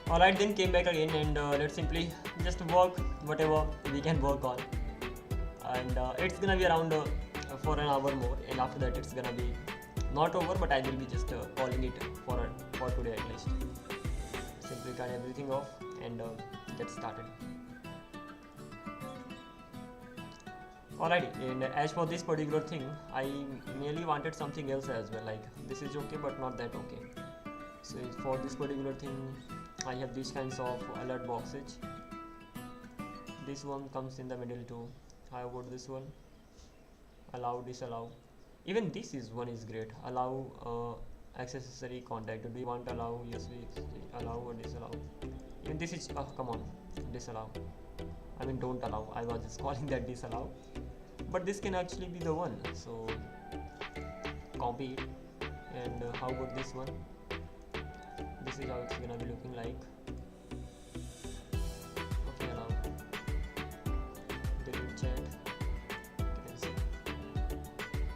Alright, then came back again, and let's simply just work whatever we can work on, and it's gonna be around for an hour more, and after that it's gonna be not over, but I will be just calling it for today at least. Simply turn everything off and get started. Alrighty, and as for this particular thing, I merely wanted something else as well, like this is okay but not that okay. So for this particular thing, I have these kinds of alert boxes. This one comes in the middle too. How about this one? Allow, disallow. Even this is one is great. Allow accessory contact. Do you want to allow? Yes, we allow or disallow. Even this is come on, disallow. I mean don't allow. I was just calling that disallow, but this can actually be the one. So copy it. And how about this one? This is how it's gonna be looking like. Okay, allow. Delete chat. You can see.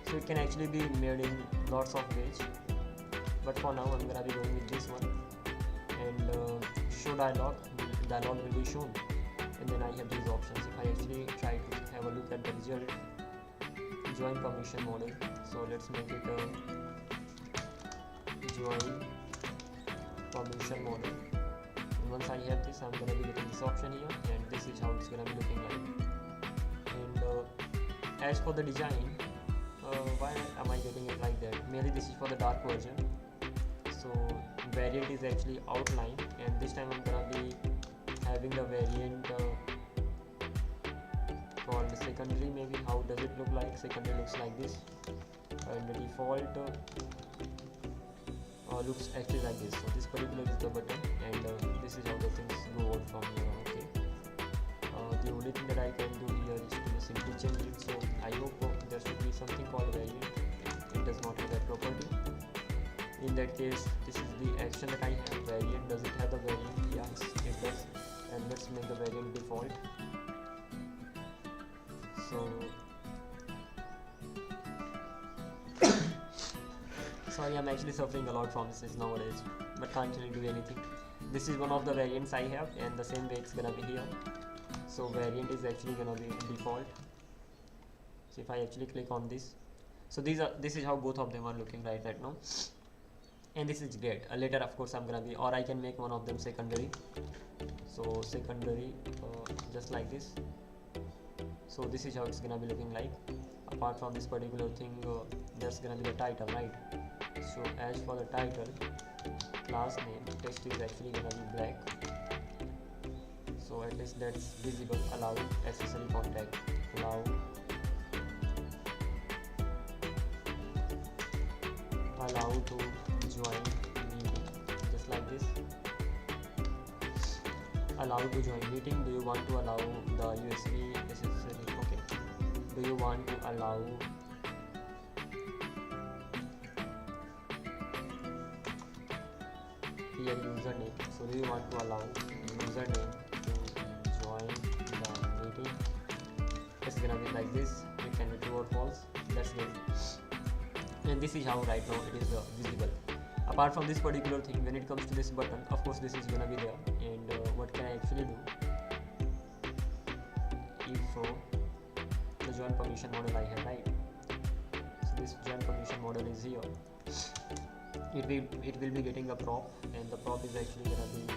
So it can actually be made in lots of ways, but for now I'm gonna be going with this one. And show dialog will be shown, and then I have these options. If I actually try to have a look at the result, join permission model. So let's make it join permission model. And once I have this, I'm gonna be getting this option here, and this is how it's gonna be looking like. And as for the design, why am I getting it like that? Mainly this is for the dark version. So variant is actually outline, and this time I'm gonna be having the variant called secondary. Maybe how does it look like? Secondary looks like this, and the default looks actually like this. So this particular is the button, and this is how the things go out from here. Okay. The only thing that I can do here is to simply change it. So I hope there should be something called variant. It does not have that property. In that case, this is the action that I have. Variant, does it have the variant? Yes, it does. And let's make the variant default. So sorry, I'm actually suffering a lot from this nowadays, but can't really do anything. This is one of the variants I have, and the same way it's gonna be here. So variant is actually gonna be default. So if I actually click on this, so this is how both of them are looking right now, and this is great. Later of course I'm gonna be, or I can make one of them secondary. So secondary, just like this. So this is how it's gonna be looking like. Apart from this particular thing, there's gonna be the title, right? So as for the title, class name, text is actually gonna be black, so at least that's visible. Allow accessory contact, allow to join meeting, just like this. Allow to join meeting. Do you want to allow the USB accessory? Okay. Do you want to allow here username? So do you want to allow username to join the meeting? It's gonna be like this. It can be true or false. That's good. And this is how right now it is visible. Apart from this particular thing, when it comes to this button, of course this is gonna be there. And what can I actually do? If the join permission model I have, right? So this join permission model is here. It will be getting a prop, and the prop is actually gonna be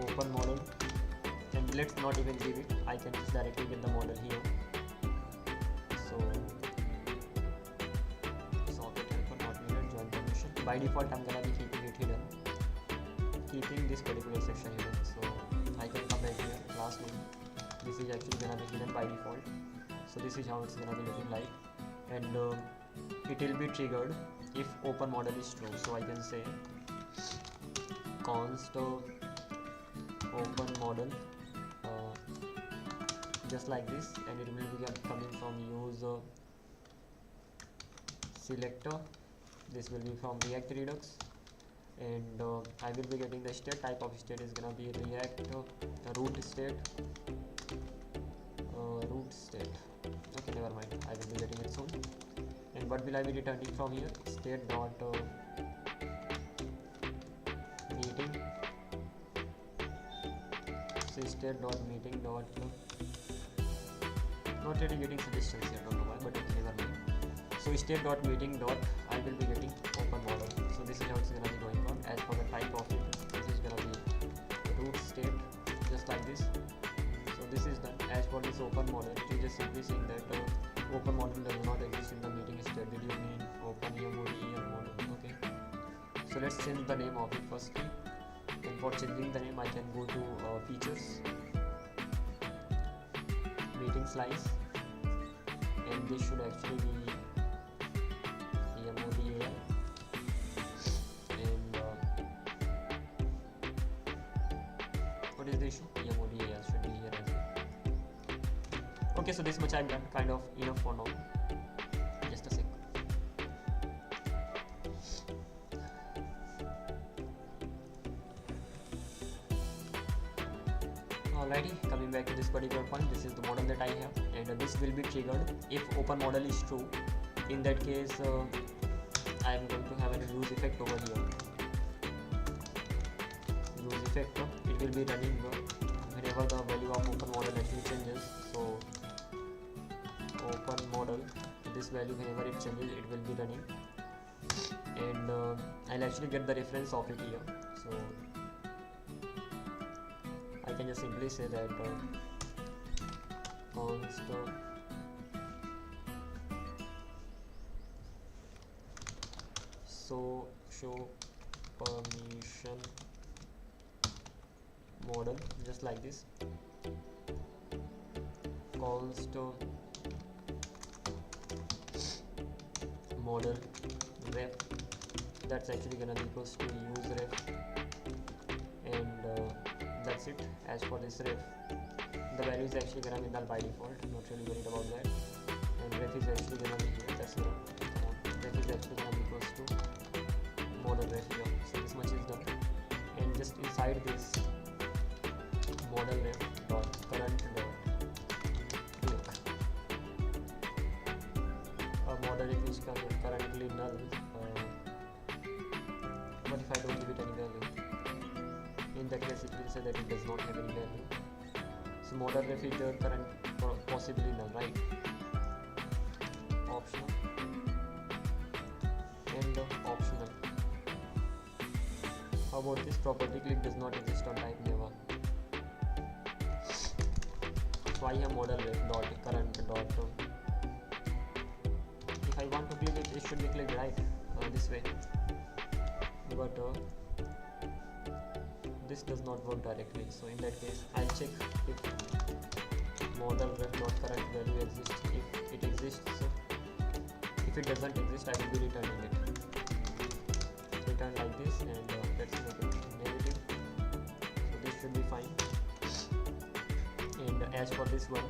open model. And let's not even give it. I can just directly get the model here. So socket helper not needed. Join permission. By default, I'm gonna be keeping it hidden. Keeping this particular section hidden. So I can come back here. Class name. This is actually gonna be hidden by default. So this is how it's gonna be looking like, and it will be triggered if open model is true. So I can say const open model, just like this, and it will be coming from use selector. This will be from React Redux, and I will be getting the state. Type of state is gonna be React root state. Root state. Okay, never mind. I will be getting it soon. And what will I be returning from here? State dot meeting. So state dot meeting dot not really getting suggestions here, don't know why, but okay, never mind. So state dot meeting dot I will be getting open model. So this is how it's gonna be going on. As for the type of it, this is gonna be root state, just like this. So this is done. As for this open model, it is just simply saying that open model does not exist in the meeting state. Did you mean open EMODEL model? Okay. So let's change the name of it firstly. And for changing the name, I can go to features, meeting slice, and this should actually be EMODEL. And what is the issue? EMODEL should be here as well. Okay, so this much I've done, kind of enough for now. Just a sec. Alrighty, coming back to this particular point, this is the model that I have, and this will be triggered if open model is true. In that case, I am going to have a use effect over here. Use effect, it will be running whenever the value of open model actually changes. So open model, this value whenever it changes, it will be running, and I'll actually get the reference of it here. So I can just simply say that const so show permission model, just like this. Const model ref, that's actually gonna be equals to use ref, and that's it. As for this ref, the value is actually gonna be null by default, not really worried about that, and ref is actually gonna be here, that's ref is actually gonna be equals to model ref here. So this much is done, and just inside this model ref dot current dot click, a model ref is currently null. What if I don't give it any value? In that case, it will say that it does not have any value. So model ref is current possibly null, right? Optional and optional. How about this property click does not exist on type never. So I have model ref dot current dot. If I want to click it, it should be clicked right this way. But this does not work directly. So in that case, I'll check if model ref dot current value exists. If it exists, if it doesn't exist, I will be returning it. Return like this, and let's make it negative. So this should be fine. And as for this one,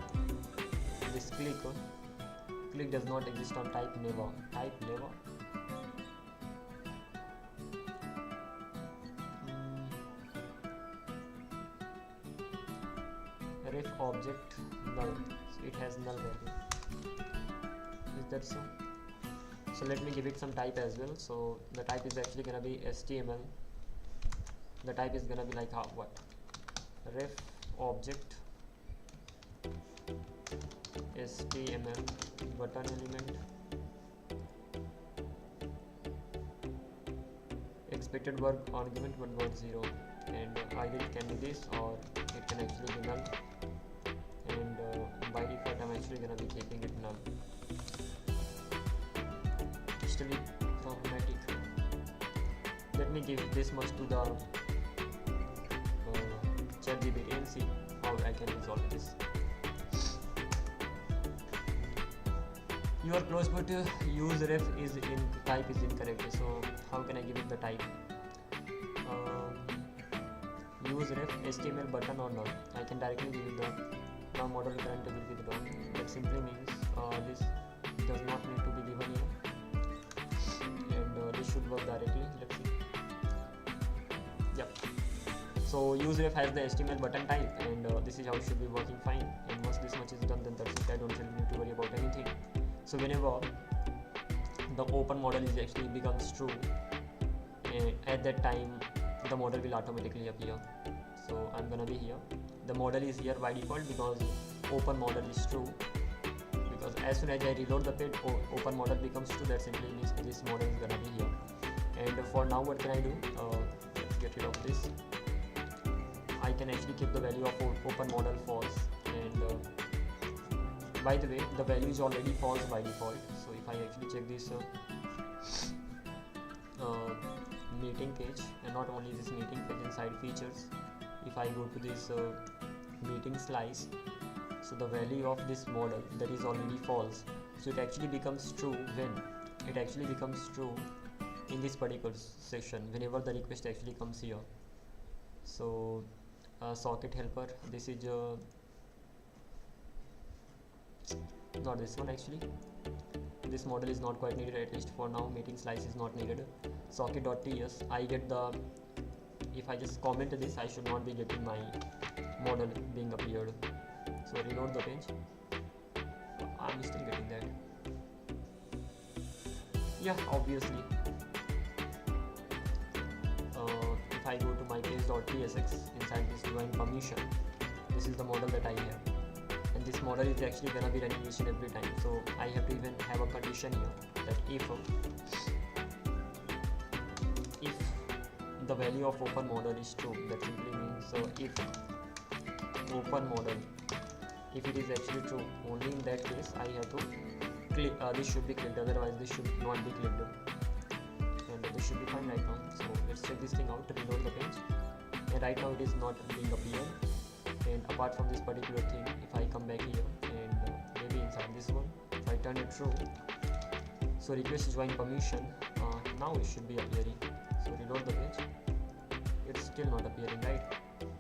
this click does not exist on type never. Type never. Ref object null, so it has null value. Is that so? So let me give it some type as well. So the type is actually gonna be HTML. The type is gonna be like what? Ref object HTML button element, expected work argument 1.0, and either it can be this or it can actually be null, and by default I'm actually gonna be keeping it null. Still problematic. Let me give this much to the ChatGPT and see how I can resolve this. You are close, but use ref is in type is incorrect. So how can I give it the type? Use ref HTML button or not. I can directly give it the now model current will be the DOM. That simply means this does not need to be given here, and this should work directly. Let's see. Yep. So use ref has the HTML button type, and this is how it should be working fine. And once this much is done, then that's it. I don't really need to worry about anything. So whenever the open model is actually becomes true, at that time the model will automatically appear. So I'm gonna be here. the model is here by default because open model is true, because as soon as I reload the page, open model becomes true. That simply means this model is gonna be here. And for now, what can I do? Let's get rid of this. I can actually keep the value of open model false, and by the way, the value is already false by default. So if I actually check this meeting page, and not only this meeting page, inside features, if I go to this meeting slice, so the value of this model, that is already false, so it actually becomes true when it actually becomes true in this particular section whenever the request actually comes here. So socket helper, this is not this one actually. This model is not quite needed, at least for now. Meeting slice is not needed. Socket.ts, I get the, if I just comment this, I should not be getting my model being appeared. So reload the page. I'm still getting that. Yeah, obviously. If I go to my page.tsx, inside this join permission, this is the model that I have, and this model is actually gonna be running each and every time. So I have to even have a condition here that if the value of open model is true, that simply means if open model, if it is actually true, only in that case I have to click, this should be clicked, otherwise this should not be clicked, and this should be fine right now. So let's check this thing out, reload the page, and right now it is not being appeared. And apart from this particular thing, if I come back here and maybe inside this one, if I turn it true, so request join permission, now it should be appearing. So reload the page, it's still not appearing, right?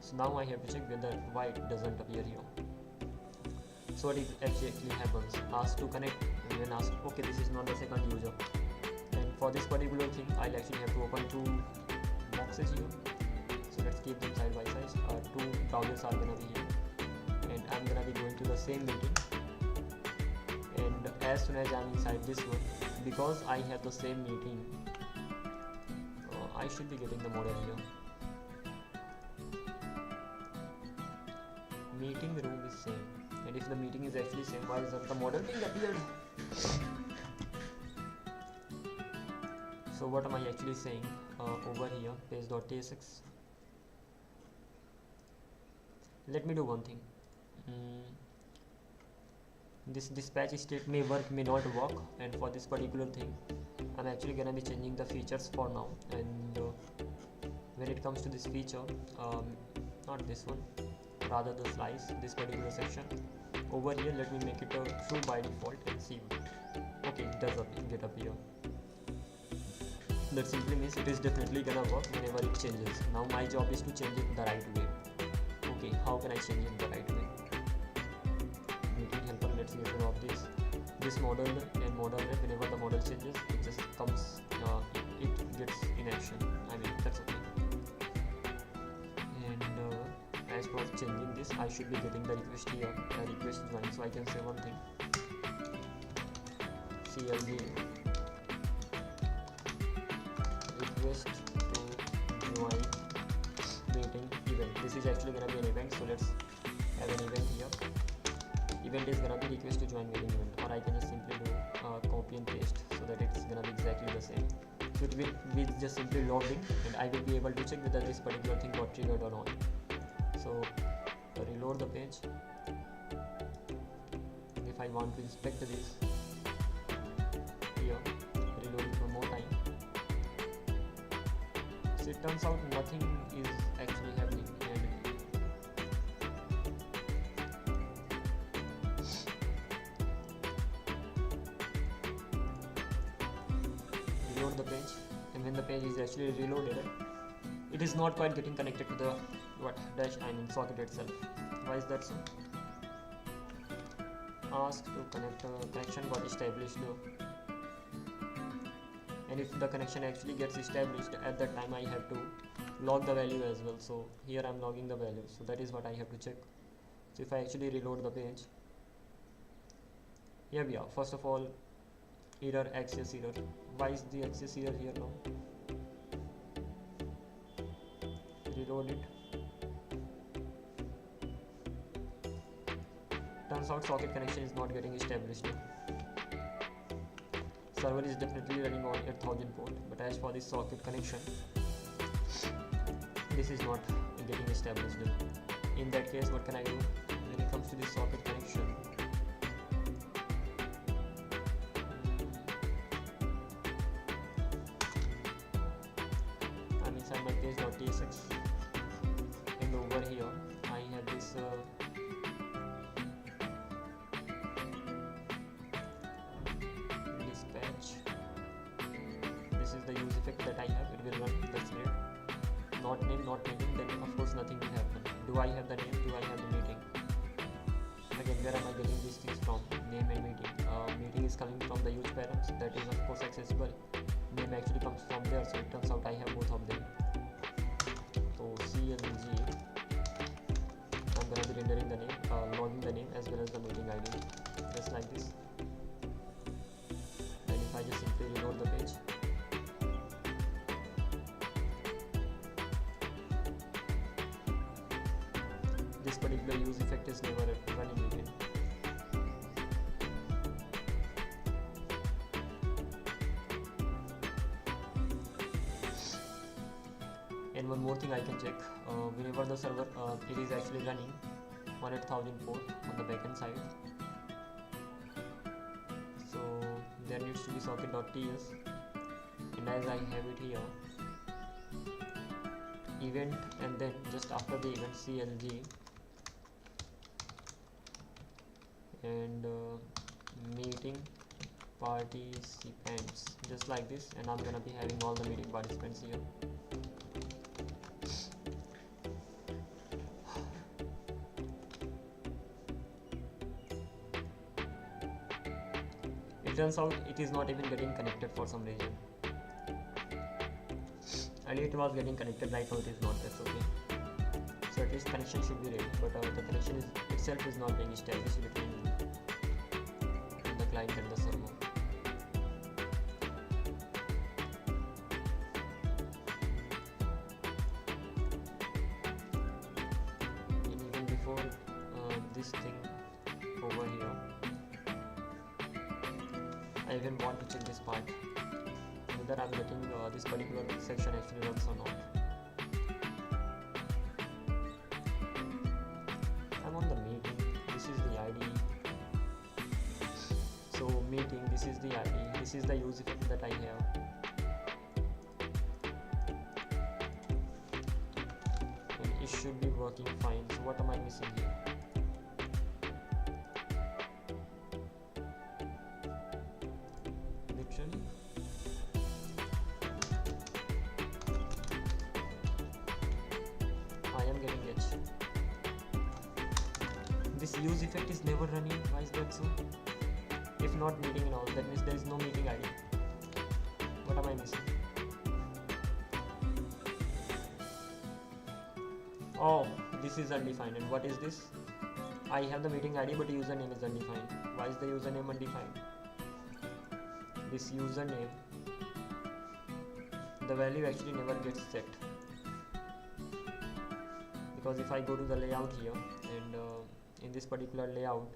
So now I have to check whether why it doesn't appear here. So what it actually happens, ask to connect, and then ask, okay, this is not the second user, and for this particular thing I'll actually have to open two boxes here. So let's keep them side by side. Two browsers are gonna be here, and I'm gonna be going to the same meeting, and as soon as I'm inside this one, because I have the same meeting, I should be getting the model here. Meeting room is same, and if the meeting is actually same, why isn't the model being appeared? So what am I actually saying over here, page.tsx? Let me do one thing. This dispatch state may work, may not work, and for this particular thing I'm actually gonna be changing the features for now. And when it comes to this feature, not this one, rather the slice, this particular section over here, let me make it true by default and see. Okay, it does get appear. That simply means it is definitely gonna work whenever it changes. Now my job is to change it the right way. Okay, how can I change it the right way? Meeting helper, let's get rid of this model and model ref. Whenever the model changes, it just comes, it gets in action. I mean, that's okay. And as for changing this, I should be getting the request here, the request join. So I can say one thing, CLG request to join meeting event. This is actually gonna be an event, so let's have an event here. Event is gonna be request to join meeting event, or I can just simply do copy and paste so that it's gonna be exactly the same. So it will be just simply loading, and I will be able to check whether this particular thing got triggered or not. So reload the page. If I want to inspect this here, reload it one more time. So it turns out nothing is actually happening, and reload the page, and when the page is actually reloaded, it is not quite getting connected to the socket itself. Why is that so? Ask to connect, connection got established, and if the connection actually gets established, at that time I have to log the value as well. So here I'm logging the value, so that is what I have to check. So if I actually reload the page, here we are. First of all, error, access error. Why is the access error here now? Reload it. Turns out socket connection is not getting established. Server is definitely running on 8000 port, but as for this socket connection, this is not getting established. In that case, what can I do? When it comes to this socket connection, I'm inside my page.tsx, and over here I have this dispatch. This is the use effect that I have. It will run. That's great. Not name, not meeting, then of course nothing will happen. Do I have the name? Do I have the meeting? Again, where am I getting these things from? Name and meeting. Meeting is coming from the use params. That is of course accessible. Name actually comes from there, so it turns out I have both of them. So CLG, I'm gonna be rendering the name, logging the name as well as the meeting ID, just like this. And if I just simply reload the page, this particular use effect is never running again. And one more thing I can check, whenever the server it is actually running on 8000 port on the backend side, so there needs to be socket.ts, and as I have it here, event, and then just after the event CLG and meeting participants, just like this, and I'm gonna be having all the meeting participants here. It turns out it is not even getting connected for some reason. Earlier it was getting connected, right now it is not. That's okay. So at least connection should be ready, but the connection itself is not being established between the client and the server. And even before this thing over here, I even want to check this part, whether I'm getting this particular section actually runs or not. I'm on the meeting, this is the ID. So meeting, this is the ID, this is the use effect that I have. And it should be working fine. So what am I missing here? Literally. I am getting H. This use effect is never running. Why is that so? If not meeting and all, that means there is no meeting ID. What am I missing? Oh, this is undefined. And what is this? I have the meeting ID, but username is undefined. Why is the username undefined? This username, the value actually never gets set, because if I go to the layout here, and in this particular layout,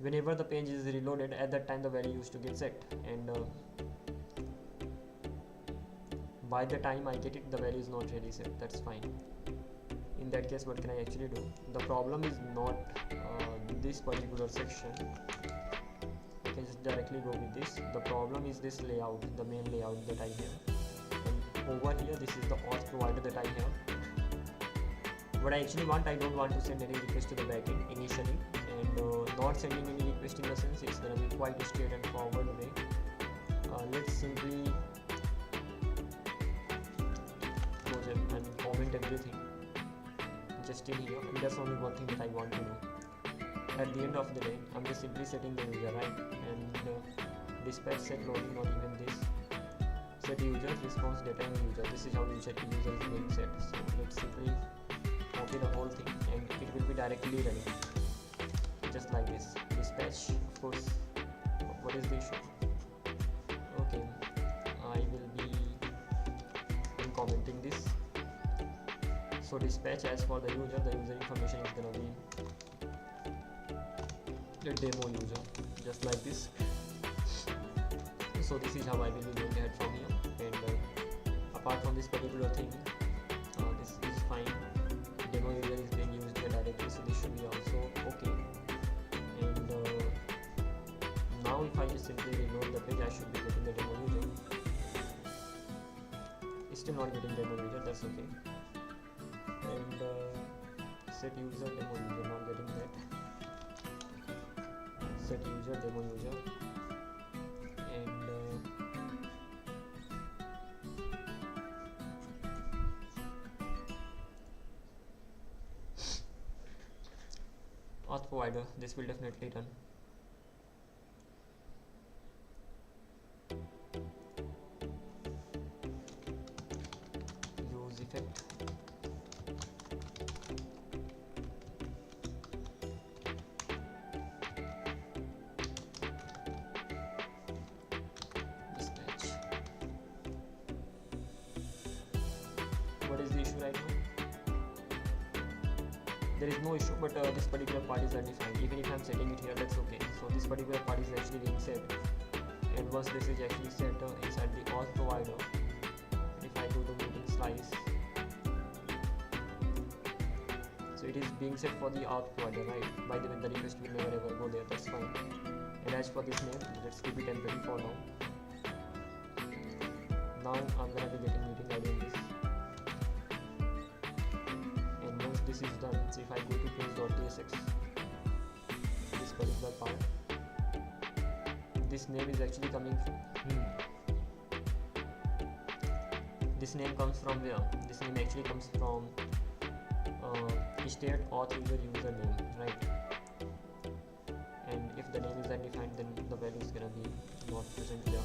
whenever the page is reloaded, at that time the value used to get set, and by the time I get it, the value is not really set. That's fine. In that case, what can I actually do? The problem is not this particular section. I can just directly go with this. The problem is this layout, the main layout that I have. And over here, this is the auth provider that I have. What I actually want, I don't want to send any request to the backend initially, and not sending any request in the sense it's gonna be quite a straight and forward way. Let's simply close it and comment everything just in here, and that's only one thing that I want to do. At the end of the day, I'm just simply setting the user, right? And dispatch set loading, not even this. Set user, response data and user. This is how user is being set. So let's simply copy the whole thing, and it will be directly running, just like this. Dispatch, of course. What is the issue? Okay, I will be commenting this. So dispatch, as for the user information is gonna be the demo user, just like this. So this is how I will be going ahead from here. And apart from this particular thing, this is fine. Demo user is being used here directly, so this should be also okay. And now if I just simply reload the page, I should be getting the demo user. Still not getting demo user, that's okay. And set user, demo user, not getting that. Set user, demo user. And auth provider, this will definitely run. Use effect. Dispatch. What is the issue right now? There is no issue, but this particular part is undefined. Even if I am setting it here, that's okay. So this particular part is actually being set, and once this is actually set inside the auth provider, if I go to meeting slice, so it is being set for the auth provider, right? By the way, the request will never ever go there, that's fine. And as for this name, let's keep it temporary for now. Now I'm gonna be getting meeting ID in this. This is done. So if I go to page.tsx, this particular part, this name is actually coming from this name comes from where? This name actually comes from state auth user name, right? And if the name is undefined, then the value is gonna be not present here.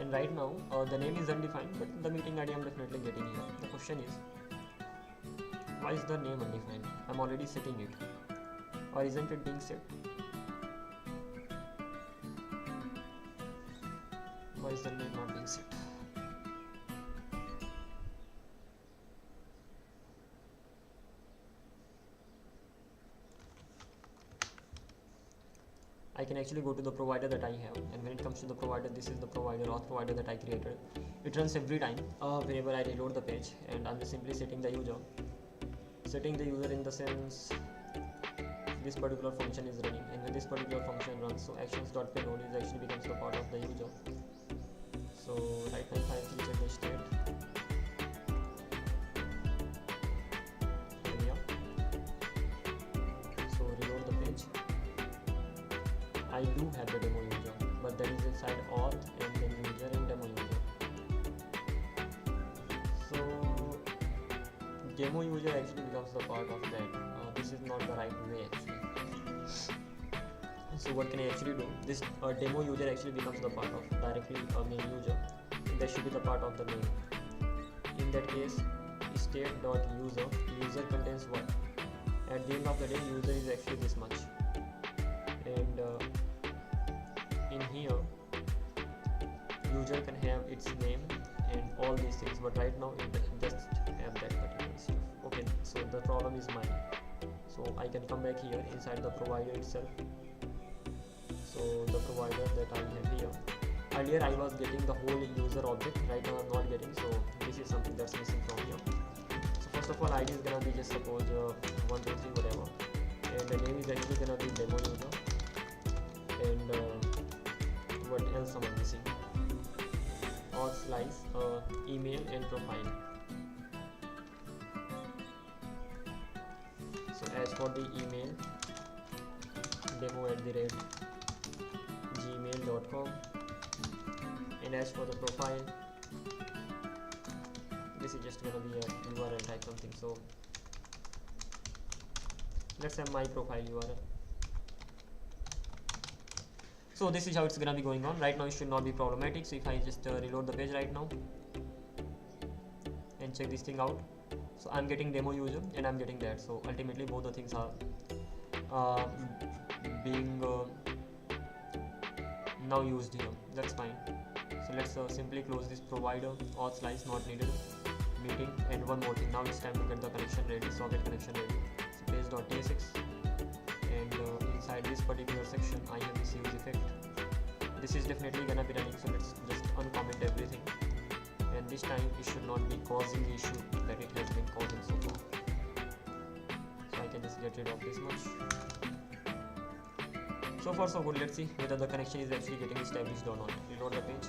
And right now the name is undefined, but the meeting ID I'm definitely getting here. The question is, why is the name undefined? I'm already setting it, or isn't it being set? Why is the name not being set? I can actually go to the provider that I have, and when it comes to the provider, this is the provider, auth provider that I created. It runs every time whenever I reload the page, and I'm just simply setting the user. Setting the user in the sense this particular function is running, and when this particular function runs, so actions.payload is actually becomes the part of the user. So right now if I actually check the state, so reload the page. I do have the demo user, but that is inside auth and then user and demo user. So demo user actually becomes the part of that. This is not the right way actually. So what can I actually do? This demo user actually becomes the part of directly main user. That should be the part of the main. In that case, state.user, user contains what? At the end of the day, user is actually this much. And in here, user can have its name and all these things, but right now it just have that particular stuff. Okay, so the problem is mine. So I can come back here inside the provider itself. So the provider that I have here, earlier I was getting the whole user object, right now I'm not getting, so this is something that's missing from here. So first of all, ID is gonna be just suppose 1, 2, 3 whatever, and the name is actually gonna be demo user. And what else am I missing? Auth slice, email and profile. So as for the email, demo@gmail.com, and as for the profile, this is just gonna be a URL type something. So let's have my profile URL. So this is how it's gonna be going on. Right now it should not be problematic. So if I just reload the page right now, and check this thing out. So I'm getting demo user and I'm getting that. So ultimately both the things are being now used here. That's fine. So let's simply close this provider, auth slice not needed, meeting, and one more thing. Now it's time to get the connection ready, socket connection ready. So page.tsx, and inside this particular section I have this use effect. This is definitely gonna be running, so let's just uncomment everything, and this time it should not be causing the issue that it has been causing so far. So I can just get rid of this much. So far so good. Let's see whether the connection is actually getting established or not. Reload the page.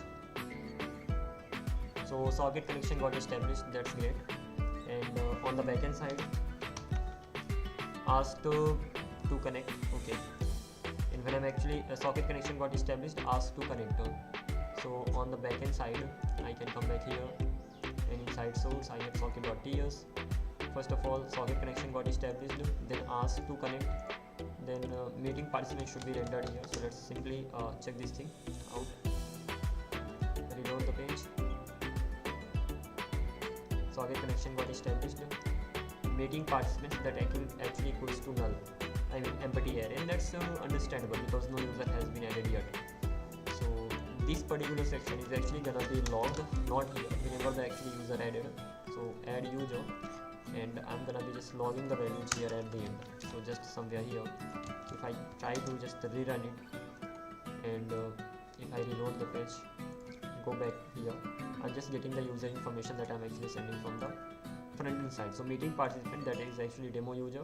So socket connection got established, that's great. And on the backend side, asked to connect, okay. And when I'm actually socket connection got established, asked to connect. So on the backend side, I can come back here, and inside source I have socket.ts. First of all, socket connection got established, then asked to connect, then meeting participant should be rendered here. So let's simply check this thing out. Reload the page. Socket connection got established. Meeting participants, that actually equals to null, I mean empty array, and that's understandable because no user has been added yet. So this particular section is actually gonna be logged, not here, whenever the actually user added. So add user, and I'm gonna be just logging the values here at the end. So just somewhere here, if I try to just rerun it, and if I reload the page, go back here, I'm just getting the user information that I'm actually sending from the front end side. So meeting participant, that is actually demo user,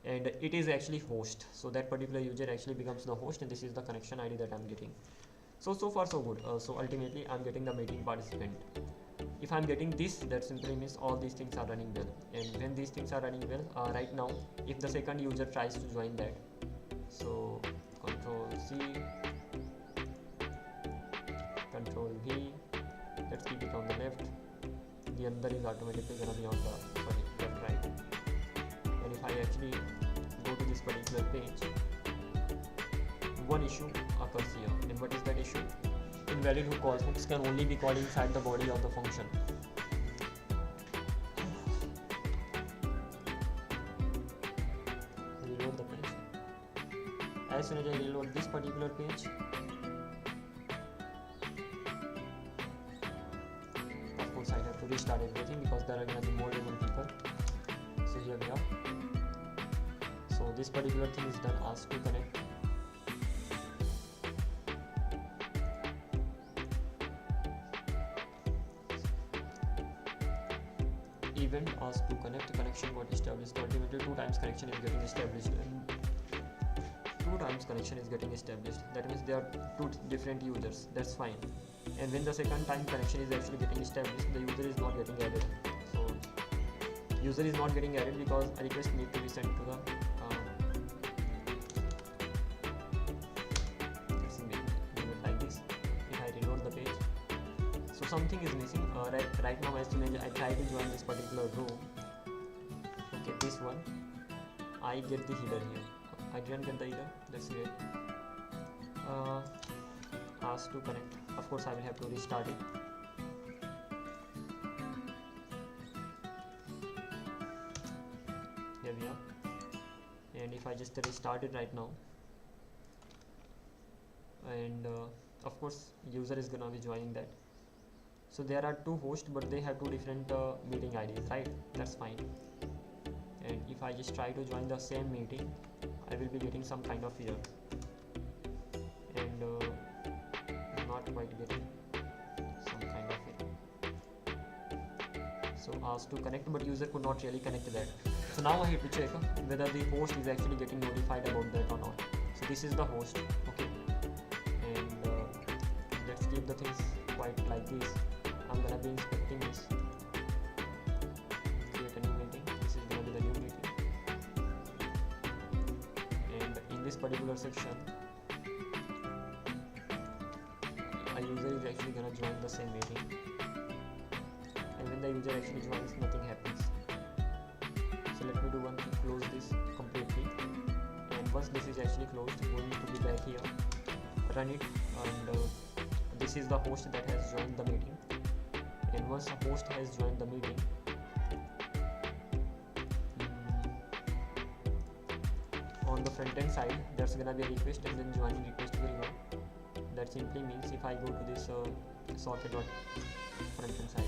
and it is actually host. So that particular user actually becomes the host, and this is the connection ID that I'm getting. So far so good. So ultimately I'm getting the meeting participant. If I'm getting this, that simply means all these things are running well. And when these things are running well, right now, if the second user tries to join that, so Control C, Control V, let's keep it on the left. The other is automatically gonna be on the left, right. And if I actually go to this particular page, one issue occurs here. And what is that issue? Invalid who call hooks can only be called inside the body of the function. Reload the page. As soon as I reload this particular page, of course I have to restart everything because there are going to be more than one people. So here we are. So this particular thing is done. Ask to connect. Event asked to connect, connection got established. Ultimately 2 times connection is getting established, and 2 times connection is getting established. That means there are 2 different users. That's fine. And when the second time connection is actually getting established, the user is not getting added. So user is not getting added because a request need to be sent to the let's see, do it like this. If I reload the page, so something is missing. Right now, as soon as I try to join this particular row, okay, this one, I get the header here. I didn't get the header. That's great. Ask to connect. Of course, I will have to restart it. Here we are. And if I just restart it right now, and of course, user is gonna be joining that. So there are 2 hosts, but they have 2 different meeting IDs, right? That's fine. And if I just try to join the same meeting, I will be getting some kind of error, and I'm not quite getting some kind of error. So asked to connect, but user could not really connect that. So now I have to check whether the host is actually getting notified about that or not. So this is the host, okay, and let's keep the things quite like this. I'm gonna be inspecting this. Create a new meeting. This is gonna be the new meeting. And in this particular section, a user is actually gonna join the same meeting. And when the user actually joins, nothing happens. So let me do one thing, close this completely. And once this is actually closed, I'm going to be back here, run it, and this is the host that has joined the meeting. And once a host has joined the meeting, on the front end side, there's gonna be a request and then joining request will go. That simply means if I go to this socket.frontend side,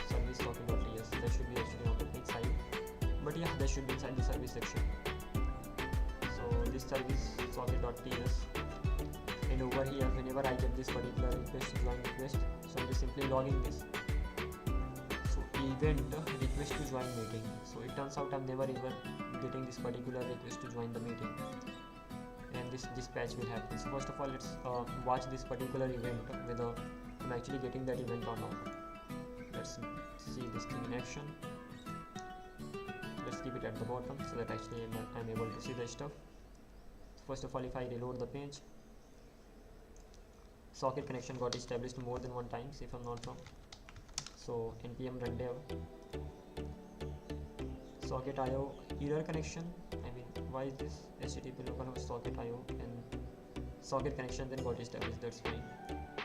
service socket.ts, that should be actually on the page side, but yeah, that should be inside the service section. So this service socket.ts, and over here whenever I get this particular request join request, so I'm just simply logging this. So event request to join meeting. So it turns out I'm never even getting this particular request to join the meeting, and this dispatch will happen. So first of all, let's watch this particular event whether I'm actually getting that event or not. Let's see this thing in action. Let's keep it at the bottom so that actually I'm able to see the stuff. First of all, if I reload the page, socket connection got established more than one times if I'm not wrong. So npm run dev socket IO error connection. I mean, why is this HTTP localhost socket IO and socket connection then got established? That's fine.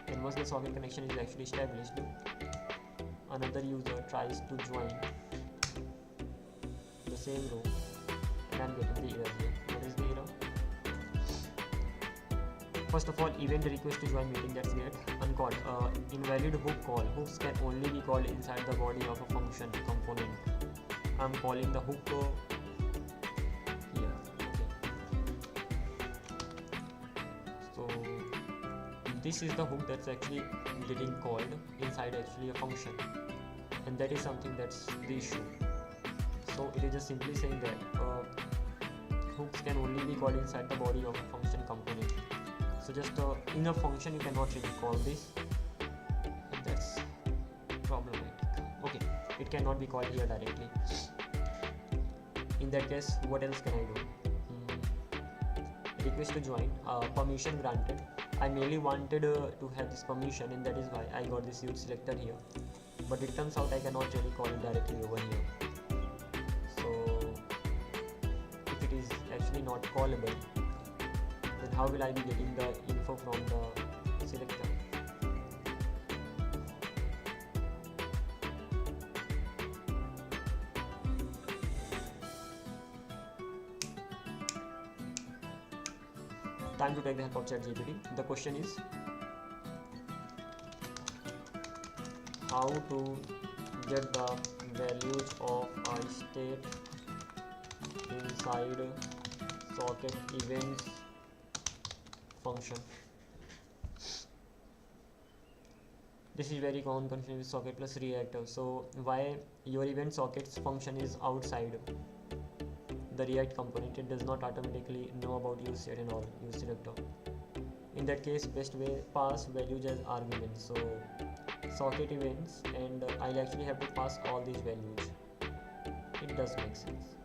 And once the socket connection is actually established, another user tries to join the same row, and I'm getting the error here. What is the error? First of all, event request to join meeting, that's great. Uncalled, invalid hook call. Hooks can only be called inside the body of a function component. I'm calling the hook here. Okay. So this is the hook that's actually getting called inside actually a function, and that is something that's the issue. So it is just simply saying that hooks can only be called inside the body of a function component. So just in a function you cannot really call this, and that's problematic. Okay, it cannot be called here directly. In that case, what else can I do? Request to join, permission granted. I merely wanted to have this permission, and that is why I got this use selector here, but it turns out I cannot really call it directly over here. So if it is actually not callable, then how will I be getting the info from the selector? Time to take the help of ChatGPT. The question is how to get the values of a state inside socket events function. This is very common confusion with socket plus reactor. So why your event sockets function is outside the React component, it does not automatically know about use set and all use selector. In that case, best way, pass values as arguments. So socket events, and I'll actually have to pass all these values. It does make sense.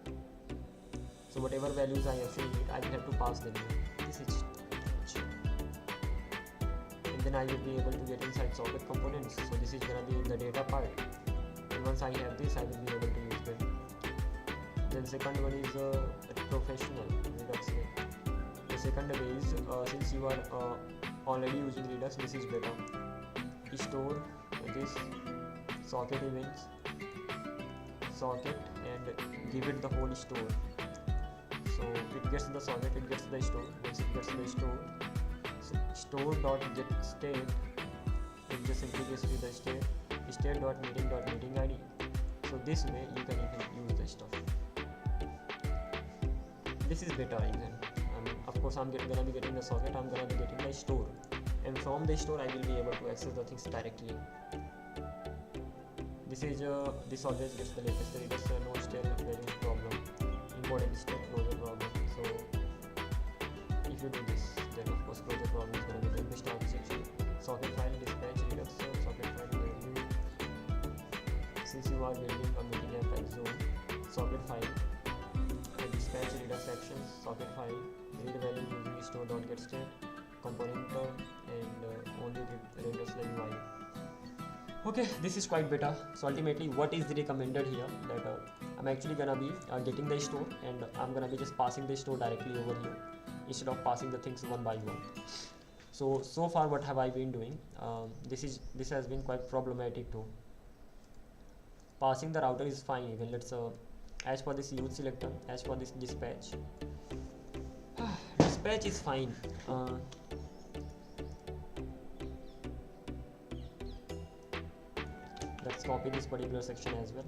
So whatever values I actually need, I will have to pass them here. This is and then I will be able to get inside socket components. So this is gonna be the data part, and once I have this, I will be able to use them. Then second one is professional Redux way. The second way is since you are already using Redux, this is better. Store this socket events socket and give it the whole store. So it gets the socket, it gets the store. Once it gets the store, so store.getState, it just simply gives you the state.meeting.meeting ID. So this way you can even use the stuff. This is better even. Of course, I'm gonna be getting the socket, I'm gonna be getting the store, and from the store I will be able to access the things directly. This is this always gets the latest Redux no stale value problem, important stale closure problem. So if you do this, then of course closure problem is gonna be the start section. Socket file dispatch Redux socket file value. Since you are building a meeting app at zone, socket file dispatch Redux actions, socket file, read value using store.getState, component and only renders the UI. Okay, this is quite better. So ultimately what is the recommended here, that I'm actually gonna be getting the store, and I'm gonna be just passing the store directly over here instead of passing the things one by one. So far what have I been doing? This has been quite problematic too. Passing the router is fine, even let's As for this use selector, as for this dispatch, dispatch is fine. Let's copy this particular section as well.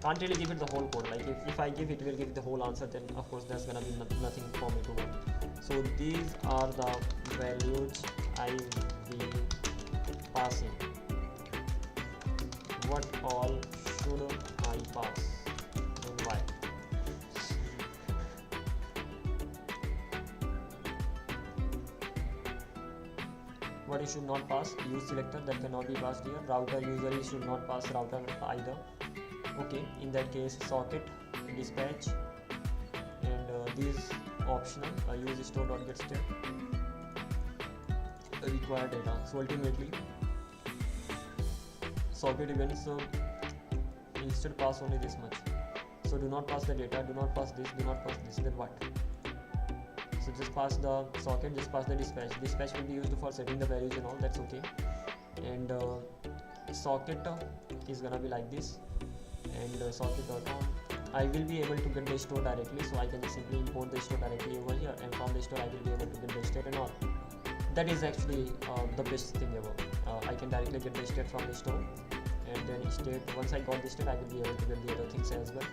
Can't really give it the whole code. Like if I give it will give the whole answer, then of course there's gonna be nothing for me to work. So these are the values I will be passing. What all should I pass and why? What you should not pass? Use selector, that cannot be passed here. Router, usually should not pass router either. Okay, in that case socket, dispatch, and these optional, use store.get step, require data. So ultimately socket events instead pass only this much. So do not pass the data, do not pass this, do not pass this, then what? So just pass the socket, just pass the dispatch. Dispatch will be used for setting the values and all, that's okay. And socket is gonna be like this, and socket.com, I will be able to get the store directly, so I can just simply import the store directly over here, and from the store I will be able to get the state and all. That is actually the best thing ever. I can directly get the state from the store, and then state, once I got the state I will be able to get the other things as well,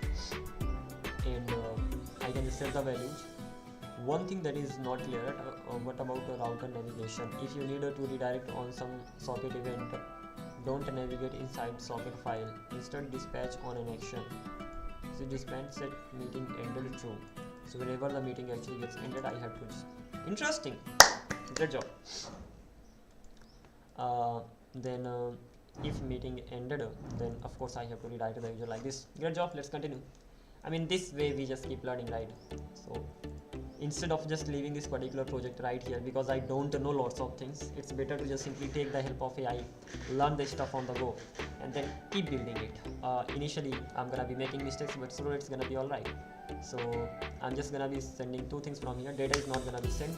and I can just set the values. One thing that is not clear, what about the router navigation? If you need to redirect on some socket event, don't navigate inside socket file, instead dispatch on an action. So dispatch set meeting ended true. So whenever the meeting actually gets ended, I have to just, interesting, good job. Then if meeting ended, then of course I have to redirect the user like this. Great job, let's continue. I mean, this way we just keep learning, right? So instead of just leaving this particular project right here, because I don't know lots of things, it's better to just simply take the help of AI, learn the stuff on the go, and then keep building it. Initially I'm gonna be making mistakes, but slowly it's gonna be alright. So I'm just gonna be sending two things from here. Data is not gonna be sent,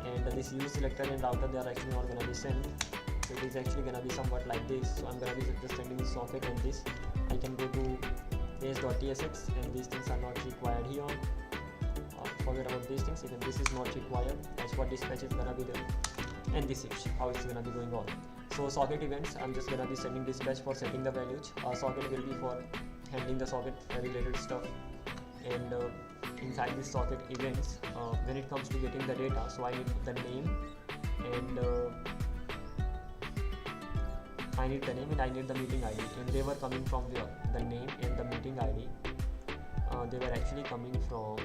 and this use selector and router, they are actually not gonna be sent. So it is actually gonna be somewhat like this. So I'm gonna be just sending this socket and this. I can go to base.tsx, and these things are not required here. Forget about these things, even this is not required. As for dispatch is gonna be there, and this is how it's gonna be going on. So socket events, I'm just gonna be sending dispatch for setting the values. Socket will be for handling the socket related stuff, and inside this socket events, when it comes to getting the data, so I need the name, and I need the meeting ID, and they were coming from where? The name and the meeting ID, they were actually coming from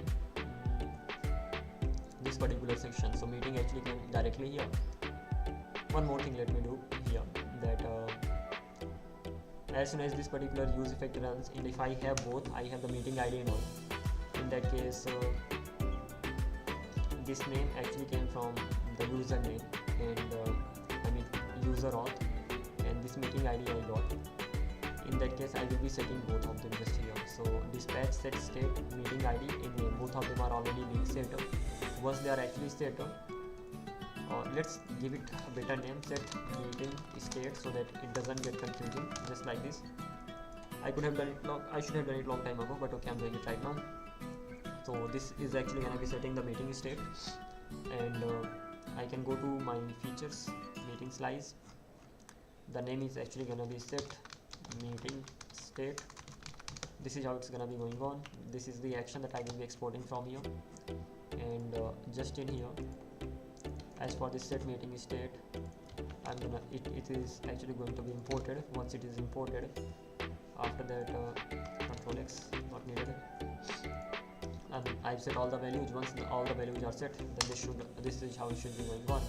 this particular section. So meeting actually came directly here. One more thing let me do here, that as soon as this particular use effect runs, and if I have both, I have the meeting ID and all, in that case this name actually came from the username, and user auth, and this meeting ID I got. In that case I will be setting both of them just here. So dispatch set state meeting ID and name, both of them are already being set up. Once they are actually set up, let's give it a better name, set meeting state, so that it doesn't get confusing, just like this. I should have done it long time ago, but okay, I'm doing it right now. So this is actually gonna be setting the meeting state, and I can go to my features, meeting slice. The name is actually gonna be set meeting state. This is how it's gonna be going on. This is the action that I will be exporting from here, and just in here, as for this set meeting state, it is actually going to be imported. Once it is imported, after that Control X, not needed, and I've set all the values. Once all the values are set, then this is how it should be going on.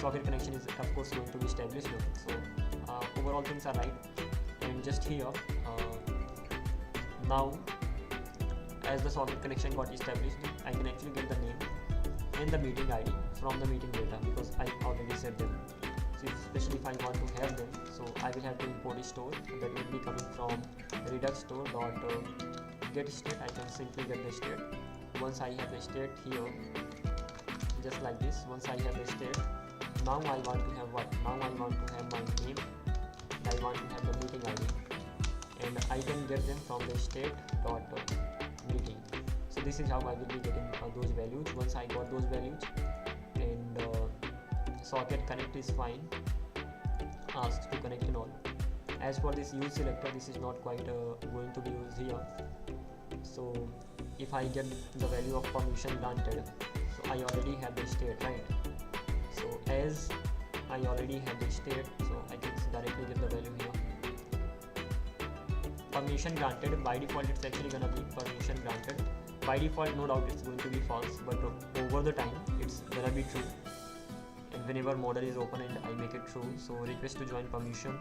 Socket connection is of course going to be established. So overall things are right, and just here now, as the socket connection got established, I can actually get the name and the meeting ID from the meeting data, because I already set them. So especially if I want to have them, so I will have to import a store that will be coming from redux store dot get state. I can simply get the state. Once I have the state here, just like this, once I have the state, now I want to have what? Now I want to have my name, and I want to have the meeting ID, and I can get them from the state.meeting. So this is how I will be getting those values. Once I got those values, and socket connect is fine, asks to connect and all. As for this use selector, this is not quite going to be used here. So if I get the value of permission granted, so I already have the state, right? So as I already have the state, so I can directly get the value here. Permission granted, by default it's actually gonna be permission granted. By default, no doubt it's going to be false, but over the time it's gonna be true. And whenever model is open and I make it true, so request to join permission,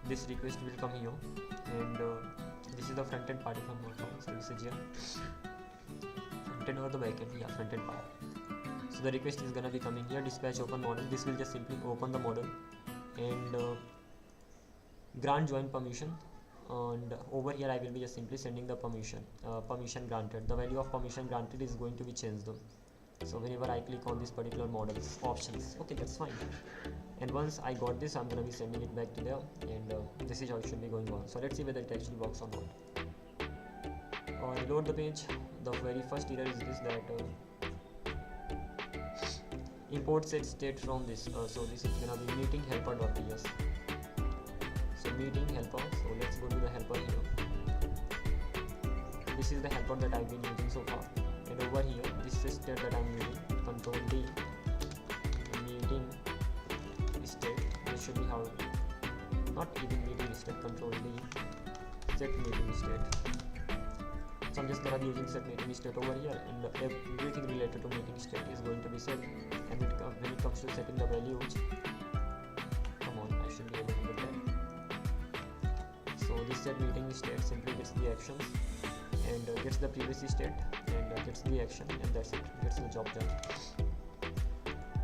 this request will come here, and this is the front end part if I'm not wrong. So this is here, front end or the back end, yeah, front end part. So the request is gonna be coming here, dispatch open model. This will just simply open the model and grant join permission, and over here I will be just simply sending the permission granted. The value of permission granted is going to be changed. So whenever I click on this particular model's options, okay, that's fine. And once I got this, I'm gonna be sending it back to there, and this is how it should be going on. So let's see whether it actually works or not. Reload the page. The very first error is this, that import set state from this. So this is gonna be meeting helper.ts. So meeting helper. So let's go to the helper here. This is the helper that I've been using so far. And over here, this is state that I'm using. Control D, meeting state. This should be how, not even meeting state. Control D, set meeting state. So I'm just gonna be using set meeting state over here, and everything related to meeting state is going to be set. And when it comes to setting the values, come on, I should be able to get that. So this set meeting state simply gets the actions and gets the previous state and gets the action, and that's it, gets the job done.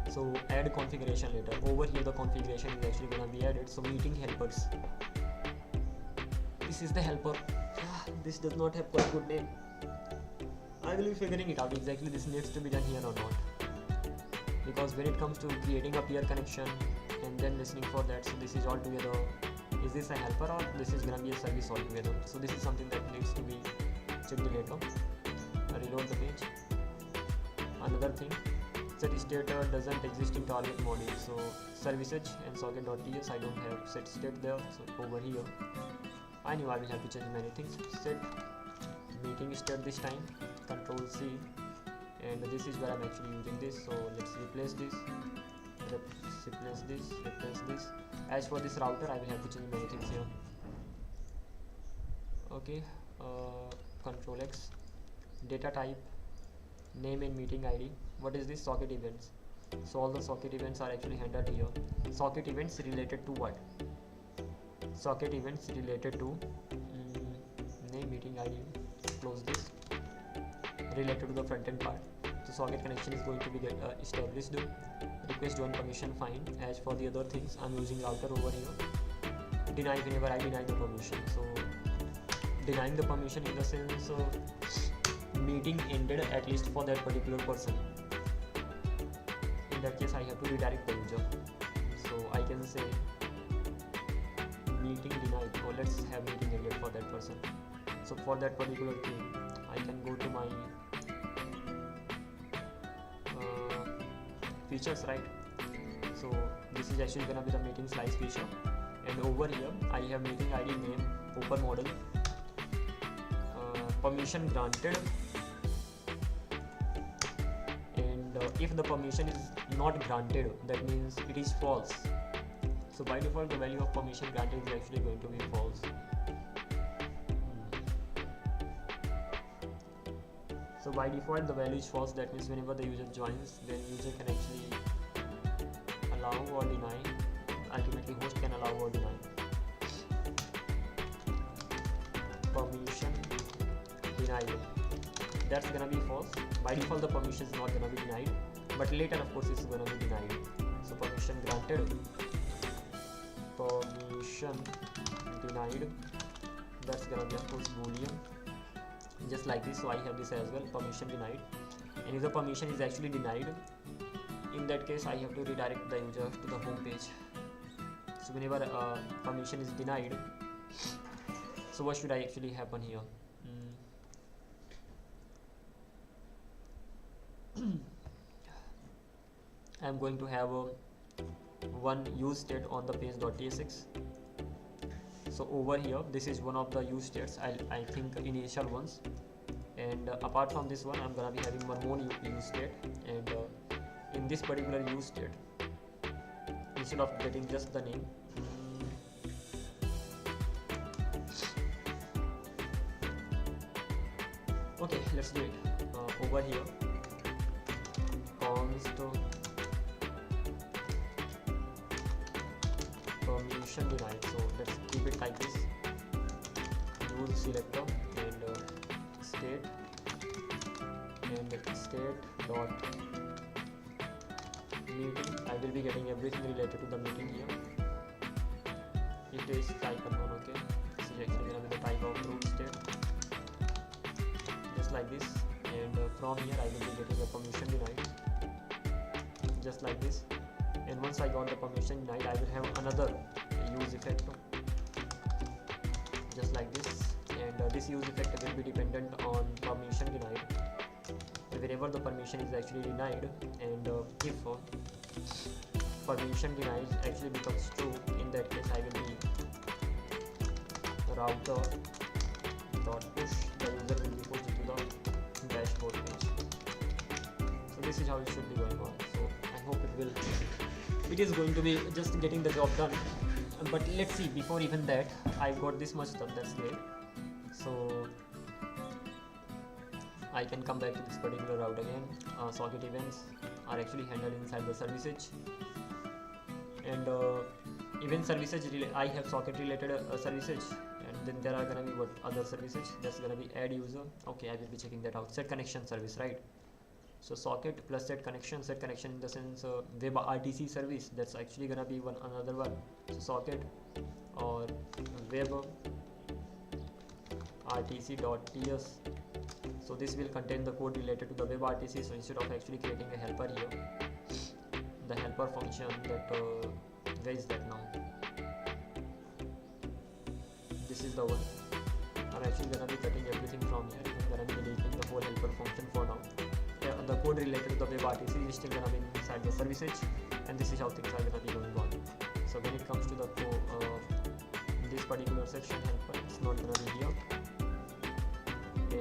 So add configuration later. Over here the configuration is actually gonna be added. So meeting helpers, this is the helper. This does not have quite good name. I will be figuring it out exactly this needs to be done here or not, because when it comes to creating a peer connection and then listening for that, so this is all together, is this a helper or this is gonna be a service altogether? So this is something that needs to be checked later. Reload the page. Another thing, set state doesn't exist in target module. So services and socket.ts, I don't have set state there. So over here, I knew I will have to change many things. Set meeting state this time, Control C, and this is where I'm actually using this. So let's replace this, replace this. As for this router, I will have to change many things here. Okay, Control X, data type, name and meeting ID. What is this? Socket events. So all the socket events are actually handled here. Socket events related to what? Socket events related to name, meeting ID, close this, related to the front end part. So socket connection is going to be established. Request join permission, fine. As for the other things, I'm using router over here. Deny whenever I deny the permission. So denying the permission in the sense meeting ended at least for that particular person. In that case, I have to redirect the user. So I can say meeting denied, or let's have meeting ended for that person. So for that particular thing, I can go to my features, right? So this is actually gonna be the meeting slice feature, and over here I have meeting ID, name, open model, permission granted, and if the permission is not granted, that means it is false. So by default, the value of permission granted is actually going to be false. So by default, the value is false. That means whenever the user joins, then user can actually allow or deny. Ultimately, host can allow or deny. Permission denied. That's gonna be false. By default, the permission is not gonna be denied, but later, of course, it's gonna be denied. So permission granted. Permission denied, that's gonna be of course boolean, just like this. So I have this as well, permission denied, and if the permission is actually denied, in that case I have to redirect the user to the home page. So whenever permission is denied, So what should I actually happen here? I'm going to have one use state on the page.tsx. So over here, this is one of the use states, I think initial ones, and apart from this one, I'm gonna be having one more use state, and in this particular use state, instead of getting just the name, okay, let's do it. Over here, const permission denied. So let's keep it like this. Use selector and state dot meeting. I will be getting everything related to the meeting here. It is type unknown. Okay, this is actually gonna be the type of root state, just like this. And from here I will be getting a permission denied, just like this. And once I got the permission denied, I will have another use effect, just like this. And this use effect will be dependent on permission denied. Wherever the permission is actually denied, and if permission denied actually becomes true, in that case I will be router dot push, the user will be pushed to the dashboard page. So this is how it should be going on. So I hope it is going to be just getting the job done. But let's see, before even that, I got this much done. That's great. So I can come back to this particular route again. Socket events are actually handled inside the services, and event services, I have socket related services, and then there are gonna be what other services. That's gonna be add user. Okay, I will be checking that out. Set connection service, right? So socket plus set connection in the sense WebRTC service. That's actually gonna be another one. So socket or WebRTC.ts. So this will contain the code related to the WebRTC. So instead of actually creating a helper here, the helper function that where is that now? This is the one. I'm actually gonna be cutting everything from here. I'm gonna be deleting the whole helper function for now. The code related to the WebRTC is still gonna be inside the services, and this is how things are gonna be going on. So when it comes to the this particular section helper, it's not gonna be here,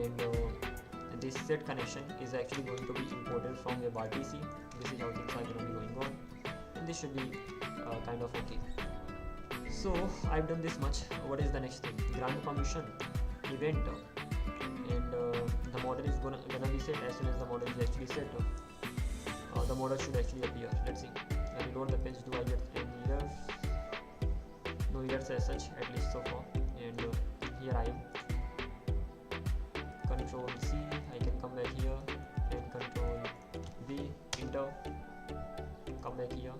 and this set connection is actually going to be imported from WebRTC. This is how things are gonna be going on, and this should be kind of okay. So I've done this much. What is the next thing? Grant permission event, and the model is gonna be set. As soon as the model is actually set, the model should actually appear. Let's see. I reload the page. Do I get any errors? No errors as such, at least so far. And here I am. Control C. I can come back here and Control V. Enter. Come back here.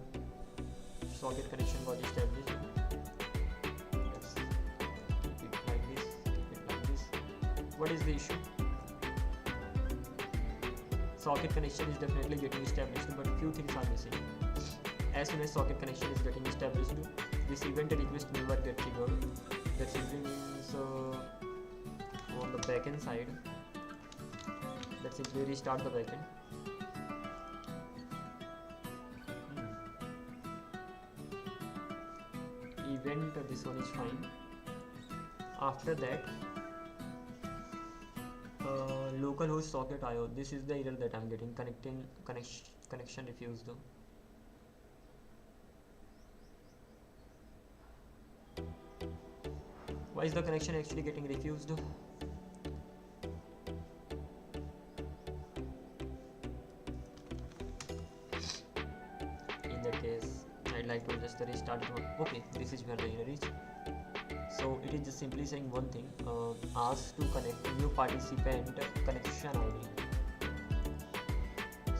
Socket connection got established. Let's keep it like this. Keep it like this. What is the issue? Socket connection is definitely getting established, but few things are missing. As soon as socket connection is getting established, this event request never get triggered. That simply means on the backend side, let's simply restart the backend. Event, this one is fine. After that, localhost socket IO. This is the error that I'm getting. Connection refused. Why is the connection actually getting refused? In that case, I'd like to just restart it. Okay, this is where the error is. So it is just simply saying one thing, ask to connect new participant connection ID.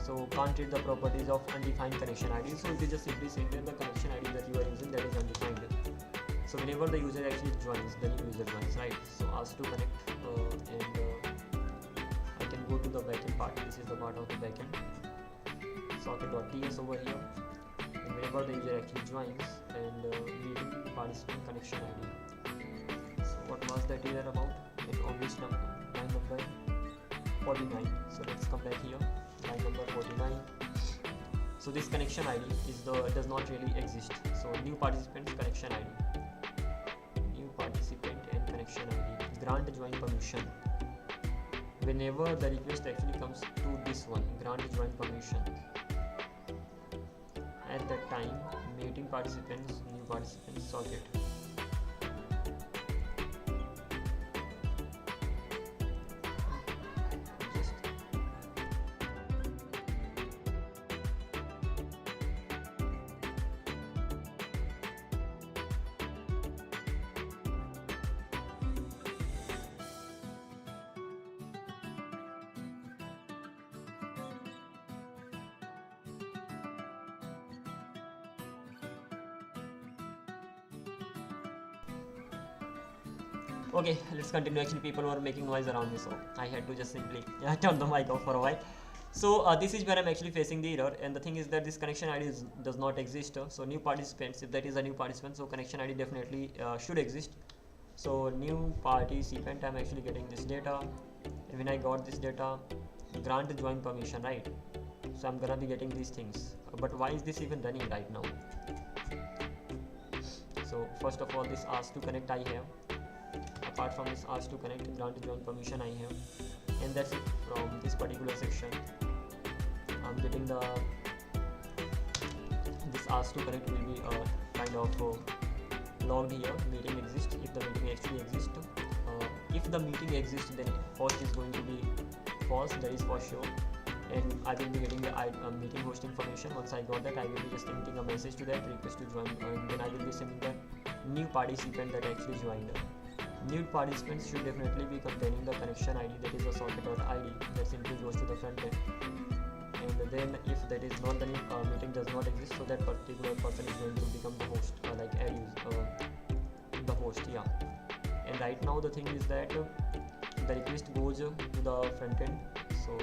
So can't read the properties of undefined connection ID. So it is just simply saying that the connection ID that you are using, that is undefined. So whenever the user actually joins, the new user joins, right? So ask to connect, and I can go to the backend part. This is the part of the backend. Socket.ts over here. And whenever the user actually joins, and meeting participant connection ID. What was that error about, and on which line number 49. So let's come back here, line number 49. So this connection ID does not really exist. So new participants connection ID, new participant and connection ID, grant join permission. Whenever the request actually comes to this one, grant join permission, at that time meeting participants, new participants socket. Okay, let's continue. Actually, people were making noise around me, so I had to just simply turn the mic off for a while. So this is where I'm actually facing the error, and the thing is that this connection ID does not exist. So new participants, if that is a new participant, so connection ID definitely should exist. So new participant, I'm actually getting this data, and when I got this data, grant join permission, right? So I'm gonna be getting these things. But why is this even running right now? So first of all, this ask to connect I have. Apart from this ask to connect, grant join permission I have, and that's it from this particular section. I'm getting this ask to connect will be kind of logged here. Meeting exists. If the meeting actually exists, if the meeting exists, then host is going to be false. That is for sure. And I will be getting the meeting host information. Once I got that, I will be just sending a message to that request to join, and then I will be sending the new participant that actually joined. New participants should definitely be containing the connection ID, that is the socket.id, that simply goes to the front end. And then if that is not the meeting does not exist, so that particular person is going to become the host, like add the host, yeah. And right now the thing is that the request goes to the front end. So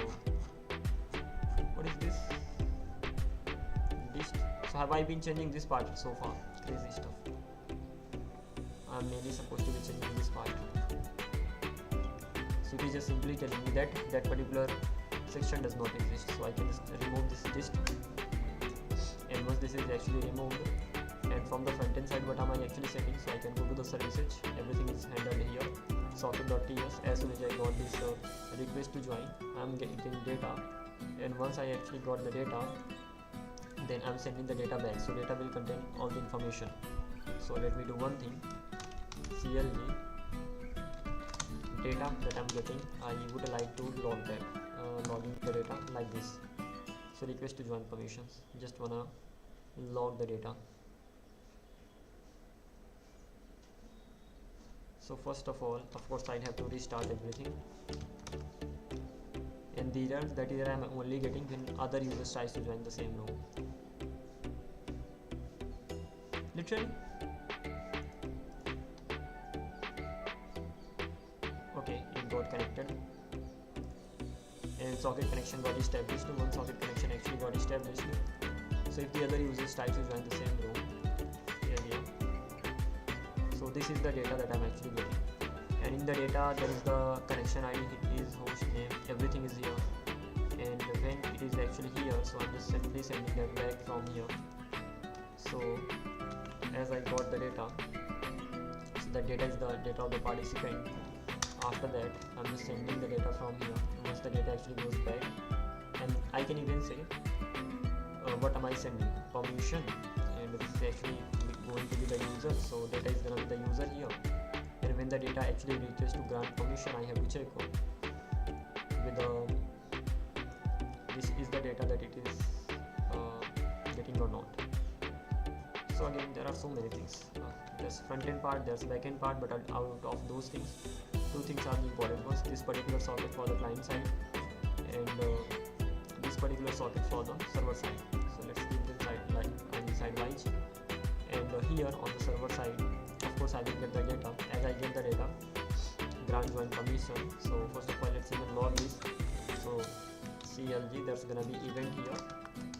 what is this? Dist. So have I been changing this part so far? Crazy stuff. I'm mainly supposed to be changing this part. So it is just simply telling me that that particular section does not exist. So I can just remove this dist, and once this is actually removed, and from the front end side what am I actually setting? So I can go to the services, everything is handled here, socket.ts. As soon as I got this request to join, I'm getting data, and once I actually got the data, then I'm sending the data back. So data will contain all the information. So let me do one thing. CLG data that I'm getting, I would like to log that, logging the data like this. So request to join permissions, just wanna log the data. So first of all, of course, I have to restart everything, and the error, that error I'm only getting when other users tries to join the same room. Literally. Okay, it got connected, and socket connection got established. One socket connection actually got established. So if the other users try to join the same room, here. So this is the data that I'm actually getting, and in the data there is the connection ID, it is host name, everything is here. And when it is actually here, so I'm just simply sending that back from here. So as I got the data, so the data is the data of the participant. After that, I'm just sending the data from here. Once the data actually goes back, and I can even say what am I sending? Permission, and this is actually going to be the user. So data is gonna be the user here. And when the data actually reaches to grant permission, I have to check with this is the data that it is getting or not. So again, there are so many things. There's front end part, there's back end part, but out of those things, two things are the important ones. This particular socket for the client side, and this particular socket for the server side. So let's keep them side-wise. And here on the server side, of course, I will get the data. As I get the data, grant join permission. So first of all, let's even log this. So CLG, there's gonna be event here,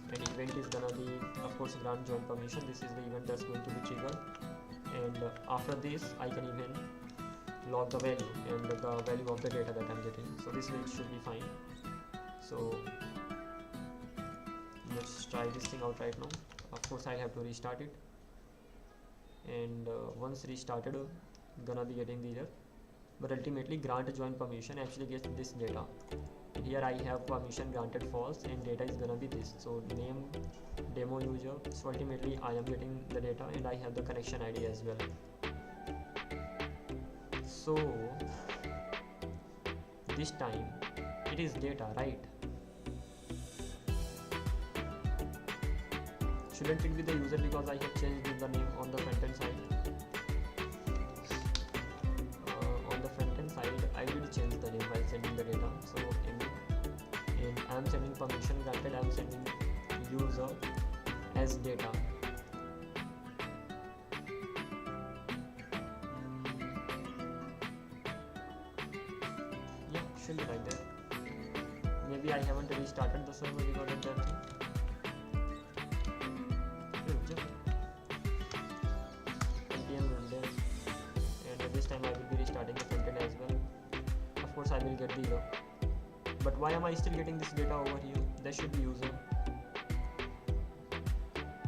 and event is gonna be, of course, grant join permission. This is the event that's going to be triggered, and after this I can even log the value and the value of the data that I'm getting. So this way it should be fine. So let's try this thing out right now. Of course I have to restart it, and once restarted gonna be getting the error, but ultimately grant join permission actually gets this data. Here I have permission granted false and data is gonna be this. So name demo user, so ultimately I am getting the data and I have the connection ID as well. So this time it is data, right? Shouldn't it be the user because I have changed the name on the front end side? On the front end side I did change the name while sending the data. So and I am sending permission granted, I am sending user as data. Yeah, should be like that. Maybe I haven't restarted the server because of that thing. And this time I will be restarting the front end as well. Of course I will get the error. But why am I still getting this data over here? There should be user.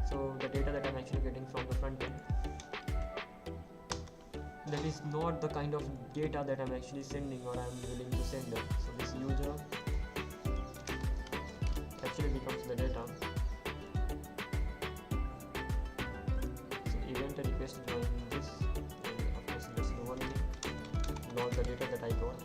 So the data that I'm actually getting from the front end, that is not the kind of data that I'm actually sending or I'm willing to send it. So this user actually becomes the data. So event request join this, and of course let's do one thing, log the data that I got.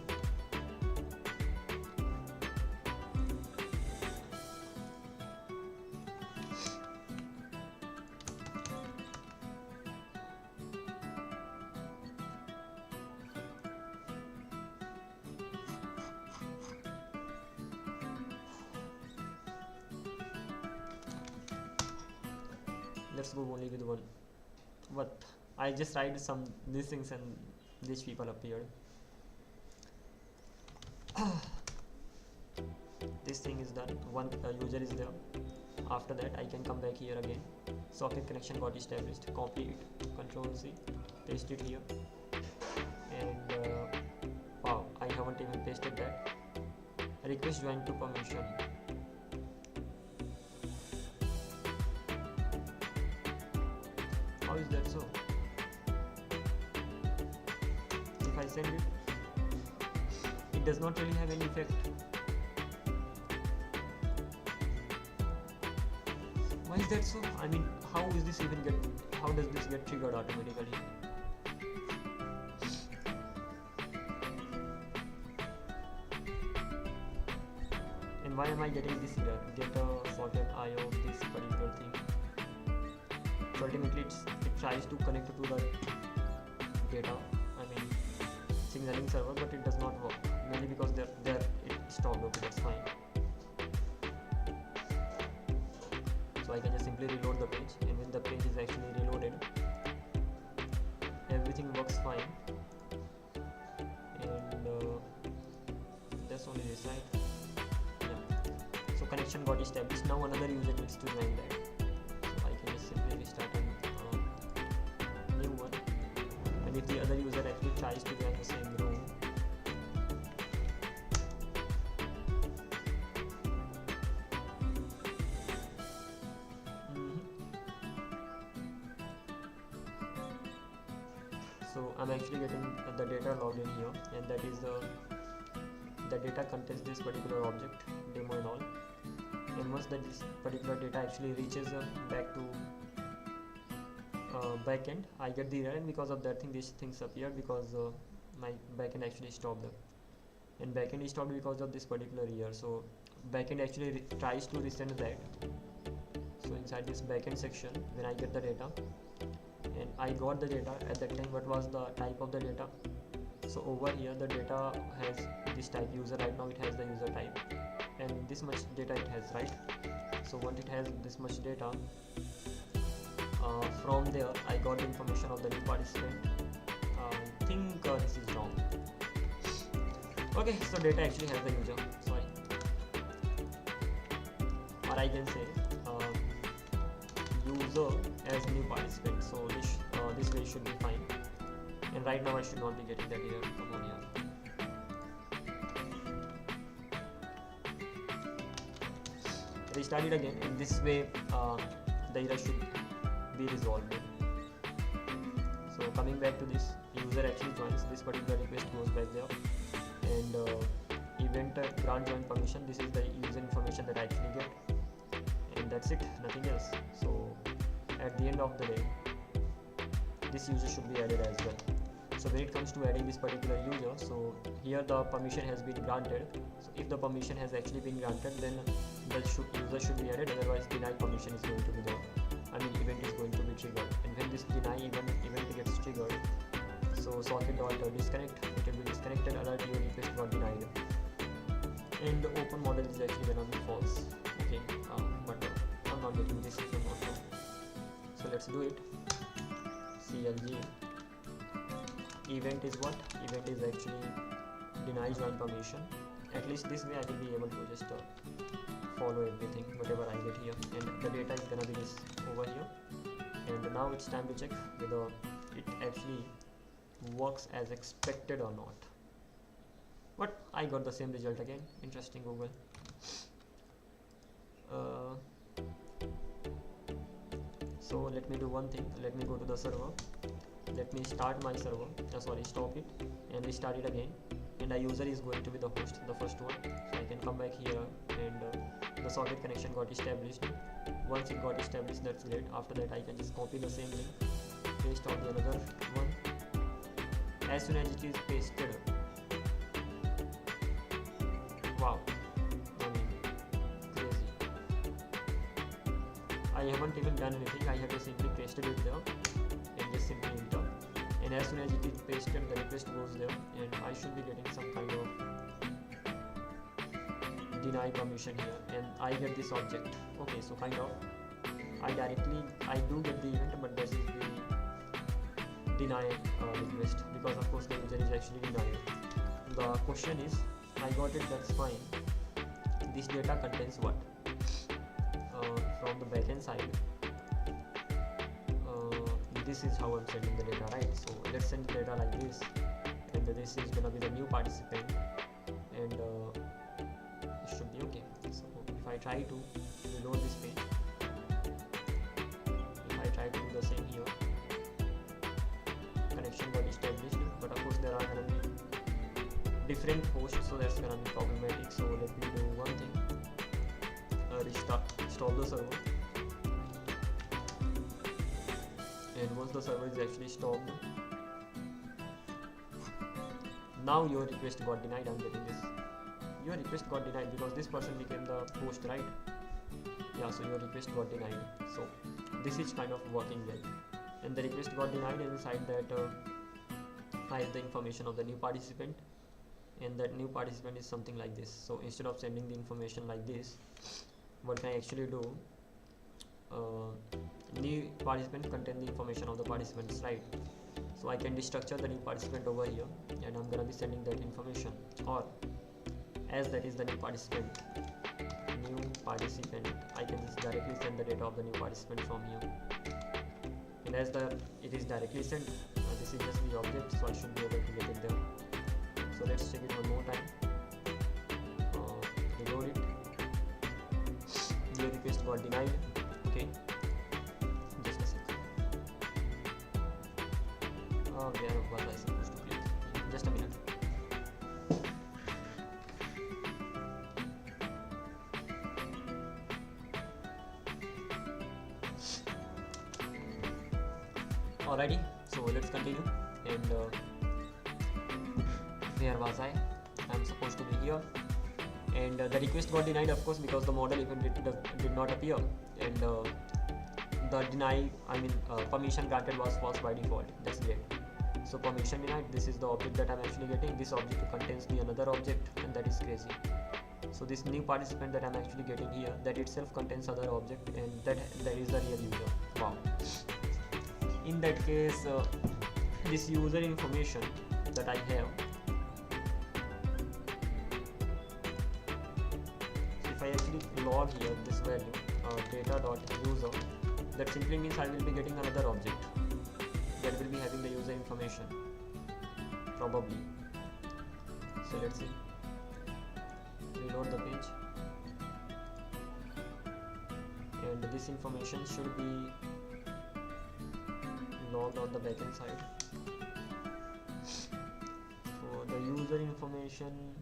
Let's go only with one. What? I just tried some these things and these people appeared. This thing is done. One user is there. After that I can come back here again. Socket connection got established. Copy it. Control C. Paste it here. And wow, I haven't even pasted that. Request join to permission. How is that so? If I send it, it does not really have any effect. Why is that so? I mean, how is this even how does this get triggered automatically? And why am I getting this error? Get a socket IO, this particular thing. So ultimately it tries to connect to the data, I mean signaling server, but it does not work, mainly because there it stopped. Okay, that's fine. So I can just simply reload the page, and when the page is actually reloaded, everything works fine. And that's only this, right? Yeah. So connection got established. Now another user needs to join that. Simply restart a new one, and if the other user actually tries to join the same room, so I'm actually getting the data logged in here, and that is the data contains this particular object, demo and all. And once this particular data actually reaches back to backend, I get the error, and because of that thing these things appeared because my backend actually stopped. And backend is stopped because of this particular error. So backend actually tries to resend that. So inside this backend section, when I get the data, and I got the data at that time, what was the type of the data? So over here the data has this type user. Right now it has the user type, and this much data it has, right? So once it has this much data, from there I got the information of the new participant. I think this is wrong. Okay, so data actually has the user, sorry, or I can say user as new participant. So this way should be fine. and right now I should not be getting that error. Come on here. Restart it again, and this way the error should be resolved. So coming back to this, user actually joins, this particular request goes back there, and event grant join permission, this is the user information that I actually get, and that's it, nothing else. So at the end of the day, this user should be added as well. So when it comes to adding this particular user, so here the permission has been granted. So if the permission has actually been granted, then the user should be added, otherwise deny permission is going to be there. Event is going to be triggered, and when this deny event gets triggered, so socket.disconnect, it will be disconnected, alert your request got denied, and the open model is actually gonna be false. Okay, but I'm not getting this from auto. So let's do it. CLG event is what? Event is actually deny join permission. At least this way I will be able to just follow everything whatever I get here, and the data is gonna be this over here. And now it's time to check whether it actually works as expected or not. But I got the same result again. Interesting, Google. So let me do one thing. Let me go to the server. Let me start my server. Stop it and restart it again. And the user is going to be the host, the first one. So I can come back here, and the socket connection got established. Once it got established, that's great. After that, I can just copy the same link, paste on the another one. As soon as it is pasted, wow, crazy. I haven't even done anything. I have just simply pasted it there and just simply enter. And as soon as it is pasted, the request goes there, and I should be getting some kind of deny permission here, and I get this object. Okay, so kind of I do get the event, but this is the deny request, because of course the user is actually denied. The question is, I got it, that's fine. This data contains what? From the backend side, this is how I'm sending the data, right? So let's send the data like this, and this is gonna be the new participant, and it should be okay. So if I try to reload this page, if I try to do the same here, connection got established, but of course there are gonna be different hosts, so that's gonna be problematic. So let me do one thing, stop the server, and once the server is actually stopped, now your request got denied. I'm getting this, your request got denied because this person became the host, right? Yeah, so your request got denied. So this is kind of working well, and the request got denied, and inside that I have the information of the new participant, and that new participant is something like this. So instead of sending the information like this, what can I actually do? New participant contain the information of the participants, right? So I can destructure the new participant over here, and I'm gonna be sending that information, or as that is the new participant, I can just directly send the data of the new participant from here. And as it is directly sent, this is just the object, so I should be able to get it there. So let's check it one more time. Reload it. Your request got denied. Okay, just a sec. Where was I supposed to click? Just a minute. Alrighty, so let's continue. And where was I? I'm supposed to be here. And the request got denied, of course, because the model even did not appear, and the permission granted was false by default. That's great. So permission denied, this is the object that I'm actually getting. This object contains the another object, and that is crazy. So this new participant that I'm actually getting here, that itself contains other object, and that is the real user. Wow. In that case, this user information that I have, if I actually log here this value, data.user, that simply means I will be getting another object that will be having the user information. probably. So let's see, reload the page, and this information should be logged on the backend side. For the user information,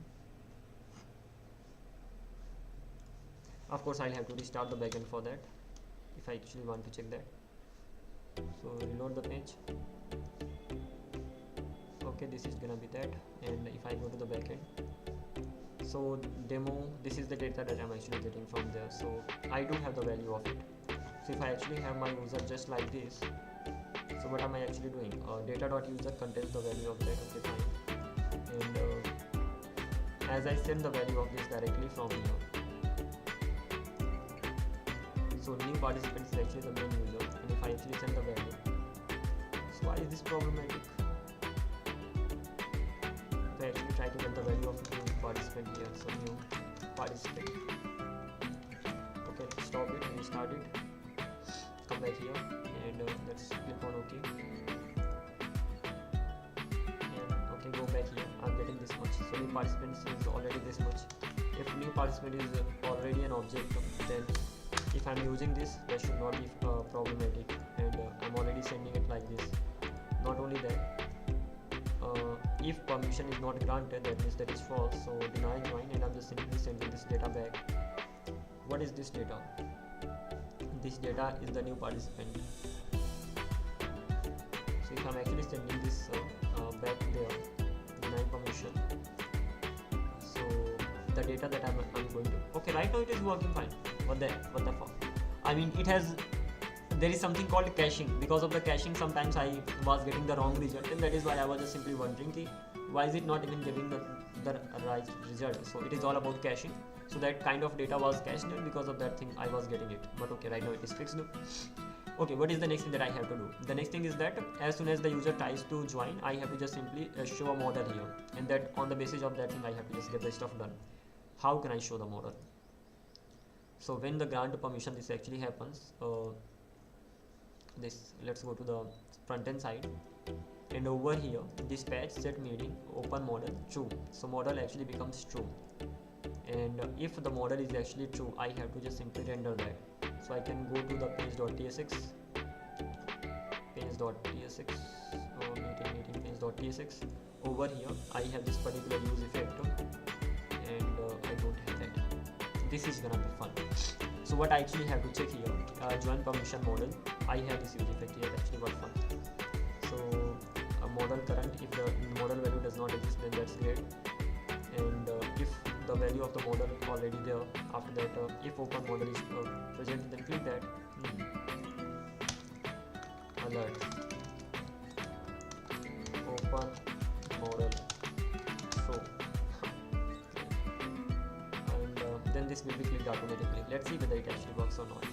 of course I'll have to restart the backend for that if I actually want to check that. So reload the page. Okay, this is gonna be that, and if I go to the backend, so demo, this is the data that I'm actually getting from there. So I do have the value of it. So if I actually have my user just like this, so what am I actually doing? Data.user contains the value of that. Okay, fine. And as I send the value of this directly from here, so new participant is actually the main user, and if I actually send the value, so why is this problematic? If I actually try to get the value of new participant here, so new participant. Okay, let's stop it, restart it, come back here, and let's click on OK. And okay, go back here. I'm getting this much. So new participant is already this much. If new participant is already an object, then if I'm using this, that should not be problematic, and I'm already sending it like this. Not only that, if permission is not granted, that means that is false, so deny join, and I'm just simply sending this data back. What is this data? This data is the new participant. So if I'm actually sending this back there, deny permission, so the data that I'm going to, okay, right now it is working fine. What the fuck? I mean, it has, there is something called caching. Because of the caching, sometimes I was getting the wrong result, and that is why I was just simply wondering why is it not even giving the right result. So it is all about caching. So that kind of data was cached, and because of that thing I was getting it. But okay, right now it is fixed. Okay, what is the next thing that I have to do? The next thing is that as soon as the user tries to join, I have to just simply show a model here, and that on the basis of that thing I have to just get the stuff done. How can I show the model? So when the grant permission, this actually happens, let's go to the front end side, and over here dispatch set meeting open model true. So model actually becomes true, and if the model is actually true, I have to just simply render that. So I can go to the page.tsx, meeting page.tsx. Over here I have this particular use effect, and I don't have that. This is gonna be fun. So what I actually have to check here, join permission model, I have this use effect here. Actually what fun. So a model current, if the model value does not exist, then that's great, and if the value of the model already there, after that if open model is present, then click that, alert, open model show, and then this will be clicked automatically. Let's see whether it actually works or not.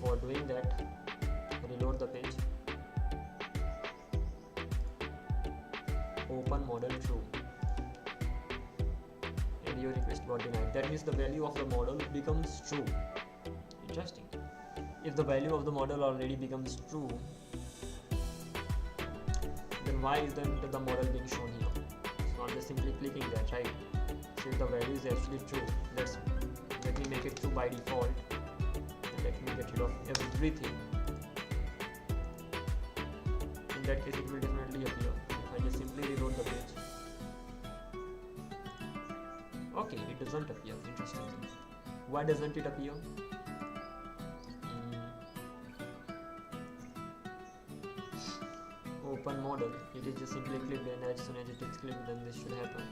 For doing that, reload the page, open model true, and your request got denied. That means the value of the model becomes true. Interesting. If the value of the model already becomes true, then why isn't the model being shown here? So I'm just simply clicking that, right? So if the value is actually true, let me make it true by default, and let me get rid of everything. In that case, it will definitely appear. If I just simply reload the page, okay, it doesn't appear. Interesting. Why doesn't it appear? Open model, it is just simply clicked, and as soon as it is clicked, then this should happen.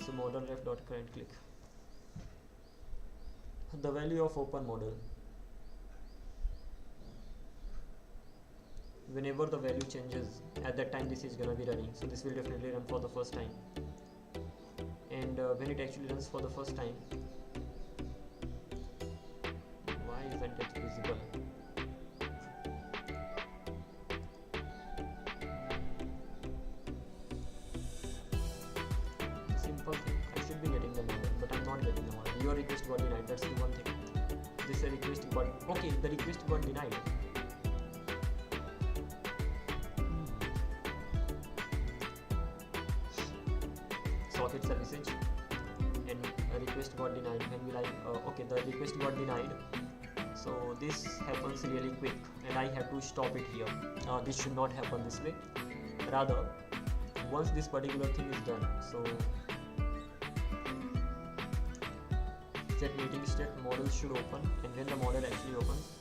So model ref.current click. The value of open model, whenever the value changes, at that time this is gonna be running. So this will definitely run for the first time, and when it actually runs for the first time, why isn't it visible? Simple thing, I should be getting the model, but I'm not getting the model. Your request got denied, that's the one thing. This request got, okay, the request got denied. packet services, and a request got denied. When we like okay, the request got denied, so this happens really quick and I have to stop it here. This should not happen this way. Rather, once this particular thing is done, so set meeting state, model should open, and when the model actually opens,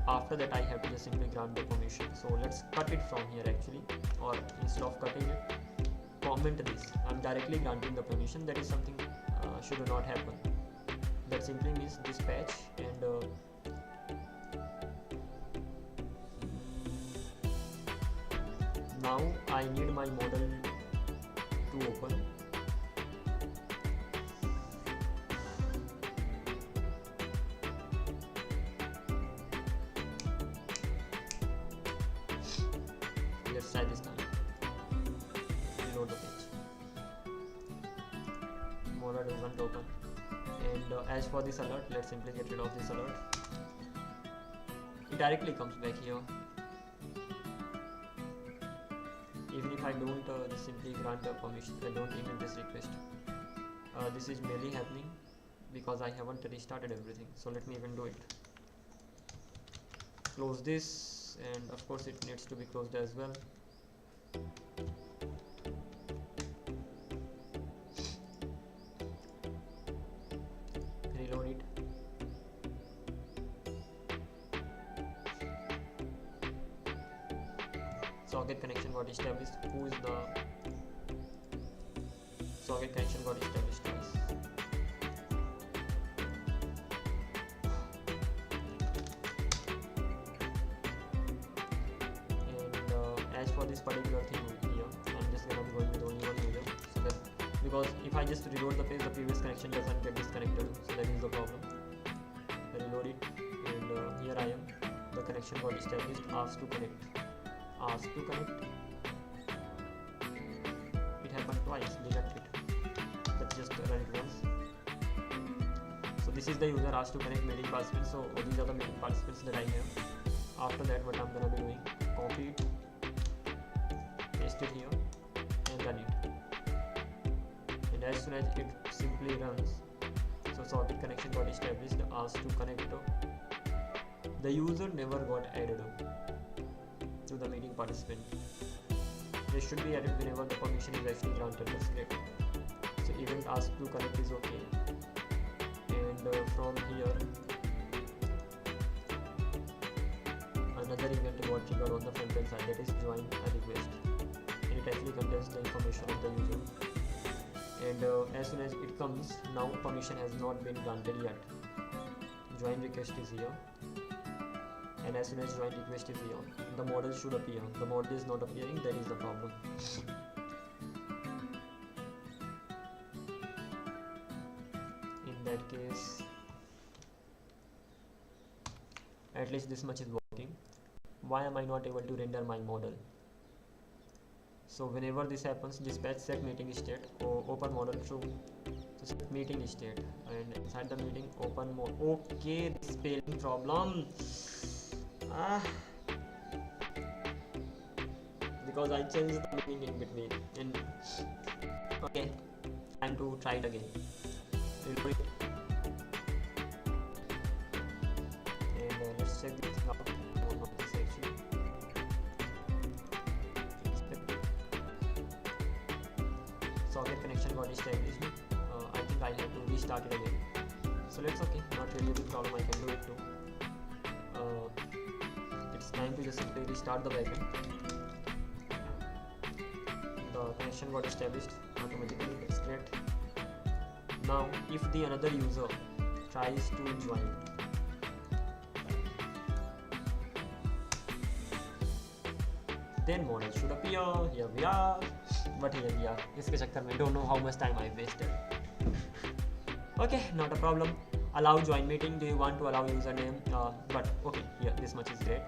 after that I have to just simply grant the permission. So let's cut it from here actually, or instead of cutting it, comment this. I'm directly granting the permission. That is something should not happen. That simply means dispatch, and now I need my model to open. Let's try this time. Reload the page. Model doesn't open. And as for this alert, let's simply get rid of this alert. It directly comes back here. Even if I don't just simply grant the permission, I don't even this request. This is merely happening because I haven't restarted everything. So let me even do it. Close this, and of course it needs to be closed as well. Reload it. Socket connection got established. Who is the socket connection got established twice. And as for this particular thing here, I'm just gonna be going with only one user, so that because if I just reload the page, the previous connection doesn't get disconnected, so that is the problem. I reload it, and here I am. The connection got established. Asked to connect. Asked to connect. It happened twice. Reject it. Let's just run it once. So this is the user asked to connect meeting participants. So these are the meeting participants that I have. After that, what I'm gonna be doing, copy it, paste it here, and run it. And as soon as it simply runs, so socket connection got established. Asked to connect. The user never got added to the meeting participant. They should be added whenever the permission is actually granted. That's great. So event asked to connect is okay, and from here another event got triggered on the front end side, that is join a request, and it actually contains the information of the user. And as soon as it comes, now permission has not been granted yet. Join request is here, and as soon as join request is here, the model should appear. The model is not appearing, that is the problem. In that case, at least this much is working. Why am I not able to render my model? So whenever this happens, dispatch set meeting state or open model true. So set meeting state, and inside the meeting open mode. Okay, spelling problem. Because I changed the meaning in between, and okay, time to try it again. Reload it, and let's check this out. This actually socket connection got established. I think I have to restart it again. So let's okay, not really a big problem. I can do it too. It's time to just simply restart the backend. The connection got established automatically. That's great. Now, if the another user tries to join, then model should appear. Here we are. But here we are. इसके चक्कर में don't know how much time I wasted. Okay, not a problem. Allow join meeting. Do you want to allow username? But okay, here this much is great.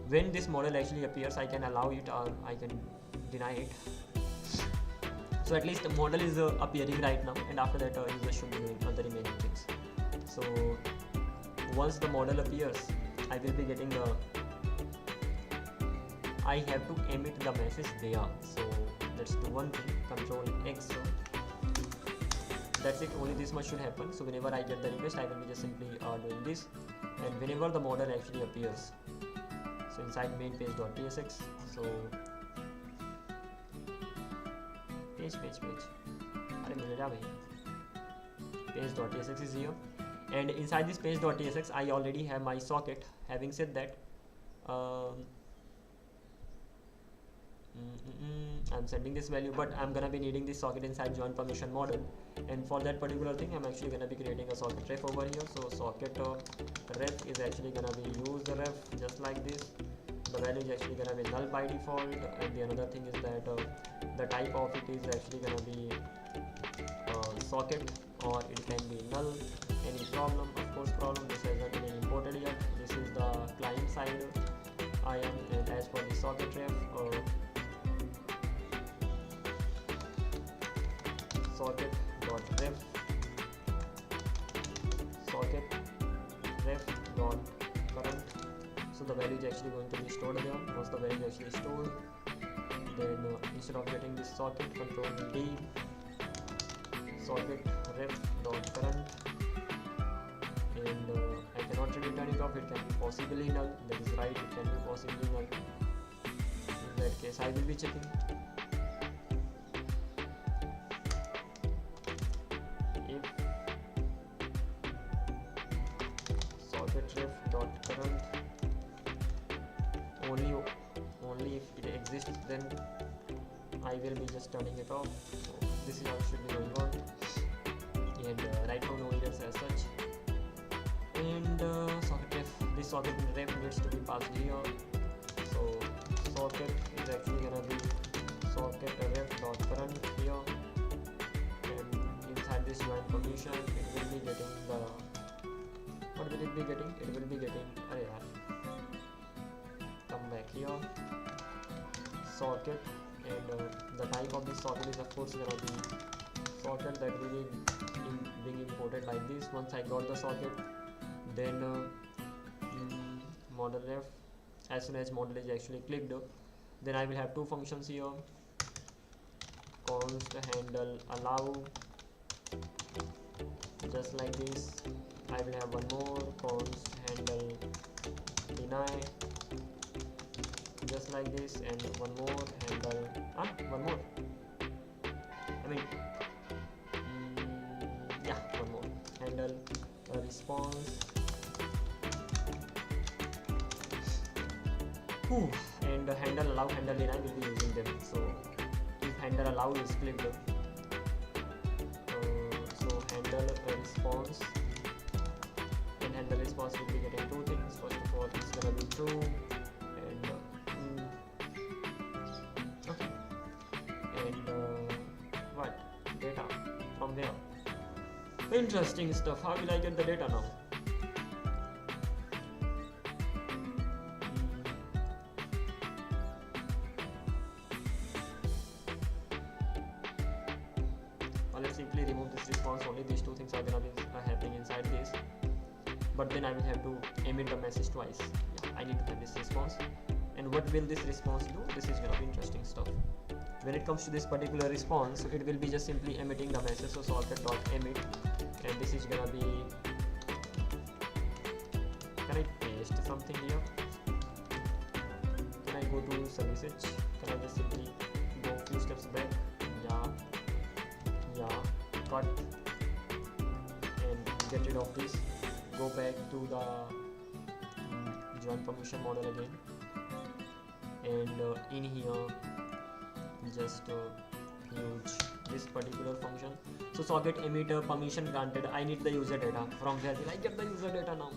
When this model actually appears, I can allow it or I can deny it. So at least the model is appearing right now, and after that user should be doing other remaining things. So once the model appears, I will be getting the, I have to emit the message there. So let's do one thing, Control X, that's it, only this much should happen. So whenever I get the request, I will be just simply doing this, and whenever the model actually appears, so inside main page.tsx, so page page.tsx is here, and inside this page.tsx I already have my socket. Having said that, I'm sending this value, but I'm gonna be needing this socket inside join permission model, and for that particular thing I'm actually gonna be creating a socket ref over here. So socket ref is actually gonna be use ref, just like this. The value is actually gonna be null by default, and the another thing is that the type of it is actually gonna be socket, or it can be null. Any problem? Of course problem, this has not been imported yet. This is the client side IAM, and as for the socket ref, socket.ref socket.ref.current. So the value is actually going to be stored there. Once the value is actually stored, then instead of getting this socket, control D, socket ref.current, and I cannot really turn it off. It can be possibly null. That is right, it can be possibly null. In that case, I will be checking. If socket ref.current only if it exists, then I will be just turning it off. So this is how it should be going on, and right now no errors as such. And socket ref, this socket ref needs to be passed here. So socket is actually gonna be socket ref.current here, and inside this join permission it will be getting the, what will it be getting? It will be getting, come back here, socket, and the type of this socket is of course gonna be socket that will be being imported like this. Once I got the socket, then model ref, as soon as model is actually clicked, then I will have two functions here, const handle allow, just like this. I will have one more, const handle deny, just like this, and one more handle one more, one more handle response, and handle allow, handle deny will be using them. So if handle allow is clicked, so handle response, and handle response will be getting two things. First of all, it's gonna be true, and okay, and what data from there. Interesting stuff. How will I get the data now? Let's simply remove this response. Only these two things are gonna be happening inside this, but then I will have to emit the message twice. I need to have this response, and what will this response do? This is gonna be interesting stuff. When it comes to this particular response, it will be just simply emitting the message. So socket.emit, and this is gonna be, can I paste something here? Can I go to services? Can I just simply go a few steps back? Cut and get rid of this. Go back to the join permission model again, and in here just use this particular function. So socket emitter permission granted. I need the user data. From where will I get the user data now?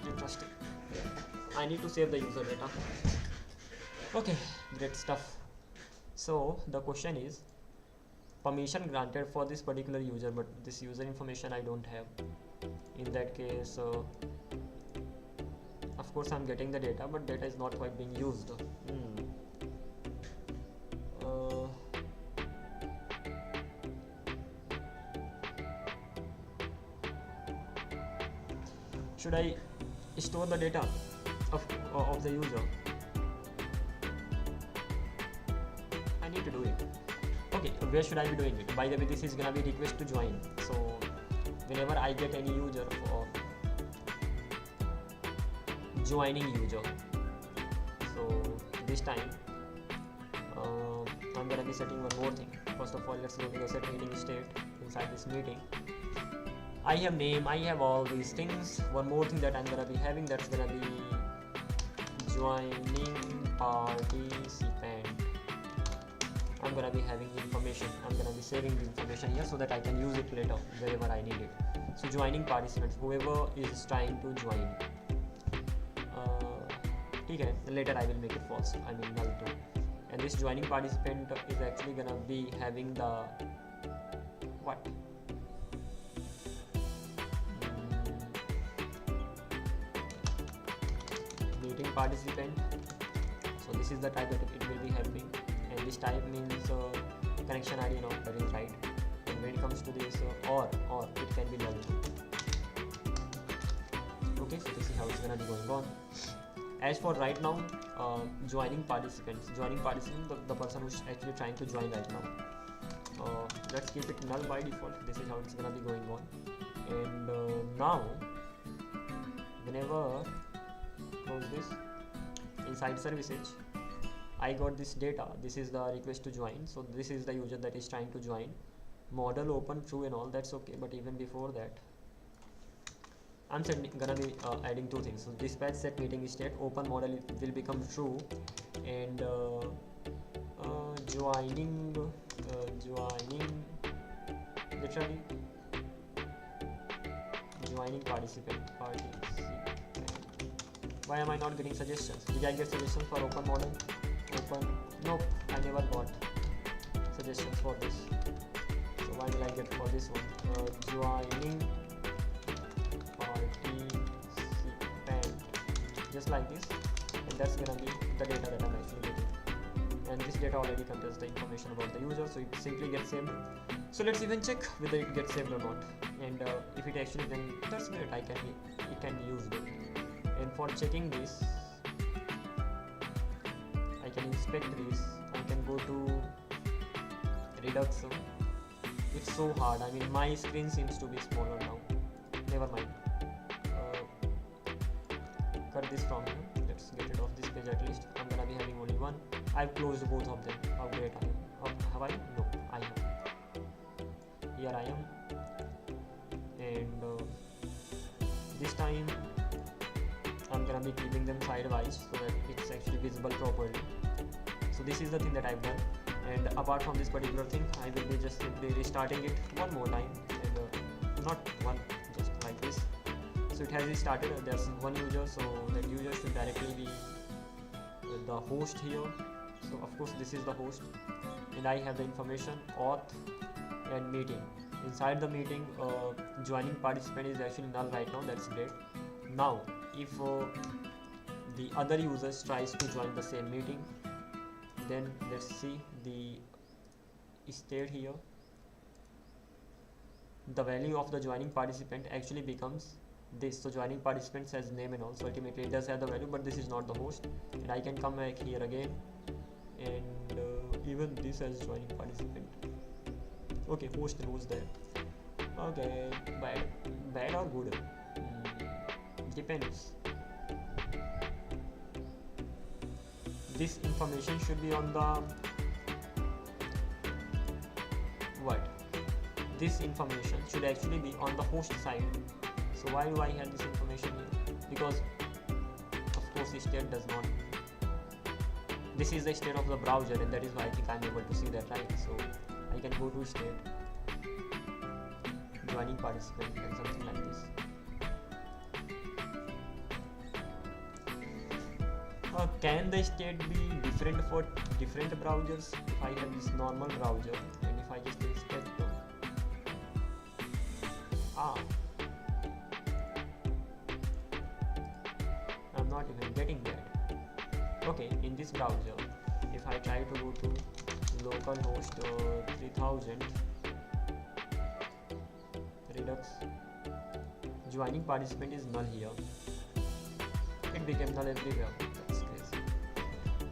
Interesting. I need to save the user data. Okay, great stuff. So the question is, permission granted for this particular user, but this user information I don't have. In that case, of course I'm getting the data, but data is not quite being used. Should I store the data of the user? I need to do it. Okay, where should I be doing it? By the way, this is gonna be request to join. So whenever I get any user for joining user. So this time I'm gonna be setting one more thing. First of all, let's go to the set meeting state. Inside this meeting, I have name, I have all these things. One more thing that I'm gonna be having, that's gonna be joining participant. I'm gonna be having information. I'm gonna be saving the information here so that I can use it later wherever I need it. So joining participants, whoever is trying to join. Okay, later I will make it false. I mean null too. And this joining participant is actually gonna be having the what? Meeting participant. So this is the type that it will be having, and this type means connection ID now, that is right. And when it comes to this or it can be null too. Okay, so this is how it's gonna be going on. As for right now, joining participants, the person who's actually trying to join right now. Let's keep it null by default. This is how it's gonna be going on. And now, whenever close this, inside services, I got this data. This is the request to join. So this is the user that is trying to join. Model open true and all, that's okay. But even before that, I'm gonna be adding two things. So dispatch set meeting state, open model will become true, and joining literally joining participant. Why am I not getting suggestions? Did I get suggestions for open model? Nope, I never got suggestions for this. So why will I get for this one? Joining just like this, and that's gonna be the data that I'm actually getting. And this data already contains the information about the user, so it simply gets saved. So let's even check whether it gets saved or not. And if it actually, then that's great. It can be used. And for checking this, I can inspect this. I can go to Redux. It's so hard. I mean, my screen seems to be smaller now. Never mind. Cut this from here. Let's get rid of this page at least. I'm gonna be having only one. I've closed both of them. How great I am. Have I? No, I am. Here I am. And this time I'm gonna be keeping them sidewise so that it's actually visible properly. So this is the thing that I've done. And apart from this particular thing, I will be just simply restarting it one more time. And not one, just like this. So it has restarted. There's one user, so that user should directly be the host here. So of course this is the host, and I have the information auth and meeting. Inside the meeting, joining participant is actually null right now. That's great. Now if the other users tries to join the same meeting, then let's see the state here. The value of the joining participant actually becomes this. So joining participants has name and all, so ultimately it does have the value, but this is not the host. And I can come back here again, and even this has joining participant. Okay, host knows that. Okay, bad or good? Depends. This information should be on the what? This information should actually be on the host side. So why do I have this information here? Because of course the state does not. This is the state of the browser, and that is why I think I'm able to see that, right? So I can go to state, joining participant, and something like this. Can the state be different for different browsers? If I have this normal browser, and if I just inspect I'm not even getting that. Okay, in this browser, if I try to go to localhost 3000 Redux, joining participant is null here. It became null everywhere. That's crazy.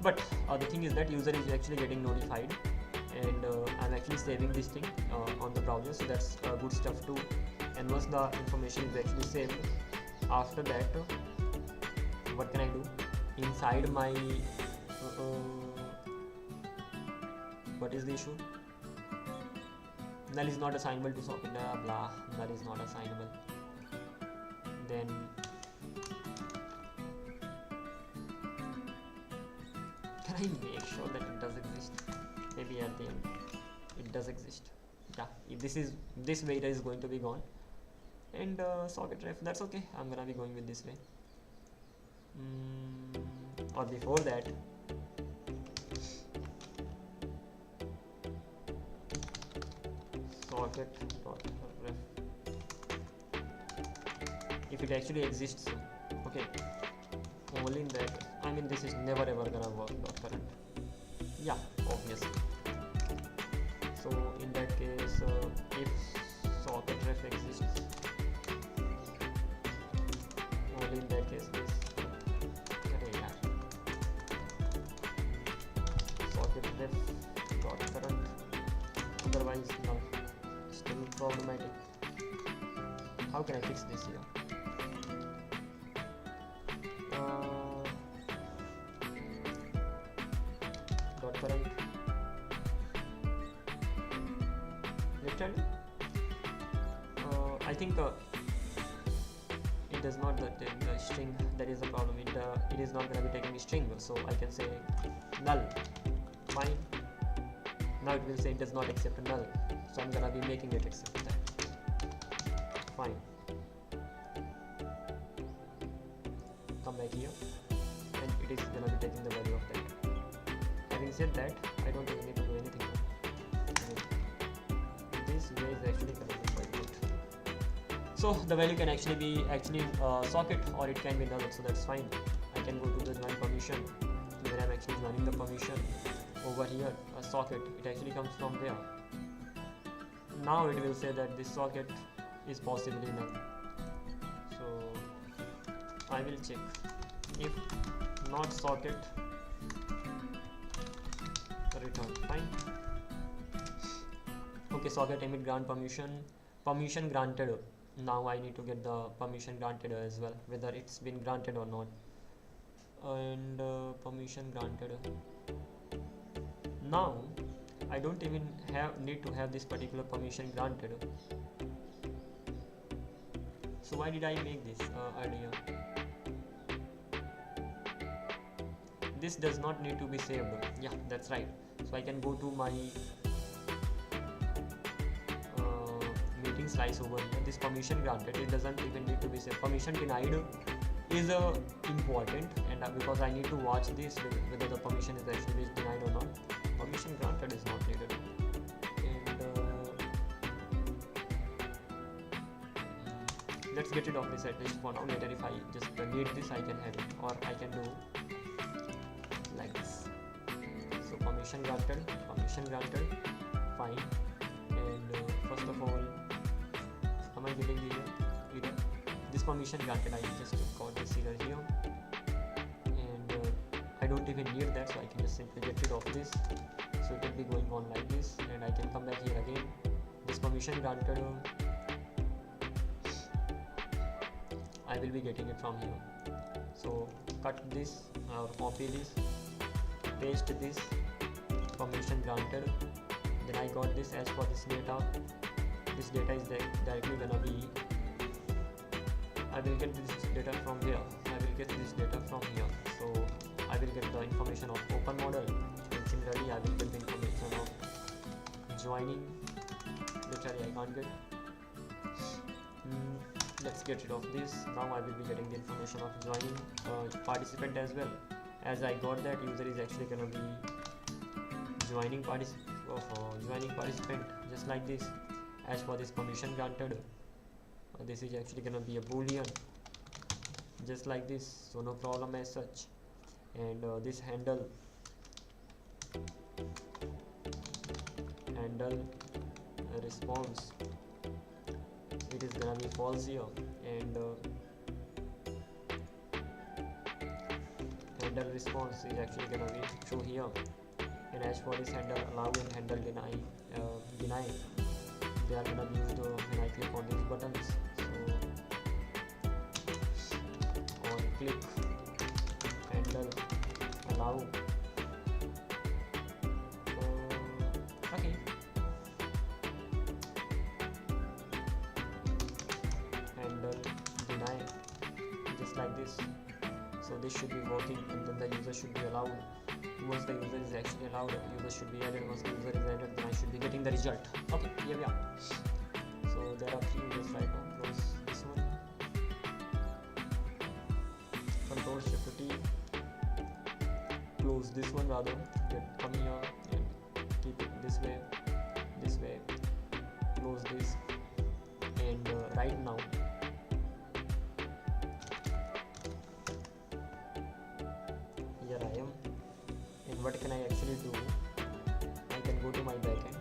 But the thing is that user is actually getting notified, and I'm actually saving this thing on the browser, so that's good stuff too. and once the information is actually saved, after that what can I do? Inside my what is the issue? Null is not assignable to socket, blah, null is not assignable. Then can I make sure that it does exist? Maybe at the end it does exist. Yeah, if this way, it is going to be gone. And socket ref, that's okay, I'm gonna be going with this way. Or before that, socket dot ref, if it actually exists, okay, only in that, I mean, this is never ever gonna work. Dot current, yeah, obviously. So in that case, if socket ref exists, only in that case this socket ref dot current, otherwise no, still problematic. How can I fix this here? Dot current, literally I think it does not take the string. That is the problem. It is not going to be taking a string, so I can say null. Fine. Now it will say it does not accept a null, so I'm gonna be making it accept that. Fine. Come back here, and it is gonna be taking the value of that. Having said that, I don't even need to do anything. This way is actually gonna be quite good. So the value can actually be socket, or it can be null, so that's fine. I can go to the join permission, where I'm actually joining the permission. Over here, a socket, it actually comes from there. Now it will say that this socket is possibly null. So I will check. If not socket, return. Fine. Okay, socket emit grant permission granted. Now I need to get the permission granted as well, whether it's been granted or not. And permission granted. Now I don't even need to have this particular permission granted. So why did I make this earlier? This does not need to be saved. Yeah, that's right. So I can go to my meeting slice over here. This permission granted, it doesn't even need to be saved. Permission denied is important, and because I need to watch this whether the permission is actually denied or not. Permission granted is not needed. And let's get rid of this at least for now. Later if I just need this, I can have it, or I can do like this. So permission granted, fine. And first of all, am I getting the error? This permission granted, I just got this error here, and I don't even need that, so I can just simply get rid of this. So it will be going on like this, and I can come back here again. This permission granted, I will be getting it from here. So cut this or copy this, paste this, permission granted. Then I got this as for this data. This data is directly gonna be, I will get this data from here. I will get this data from here. So I will get the information of open model, and similarly I will get the information of joining. Literally I can't get. Let's get rid of this. Now I will be getting the information of joining participant as well. As I got that, user is actually gonna be joining participant, just like this. As for this permission granted, this is actually gonna be a boolean, just like this, so no problem as such. And this handle response, it is gonna be false here, and handle response is actually gonna be true here. And as for this handle allow and handle deny, they are gonna be used when I click on these buttons. So on click, handle, allow. Okay. Handle, deny, just like this. So this should be working, and then the user should be allowed. Once the user is actually allowed, user should be added. Once the user is added, then I should be getting the result. Okay, here we are. So there are 3 users right now. Close this one. Control Shift T. Close this one rather. Come here and keep it this way. Close this. And right now, here I am. And what can I actually do? I can go to my backend.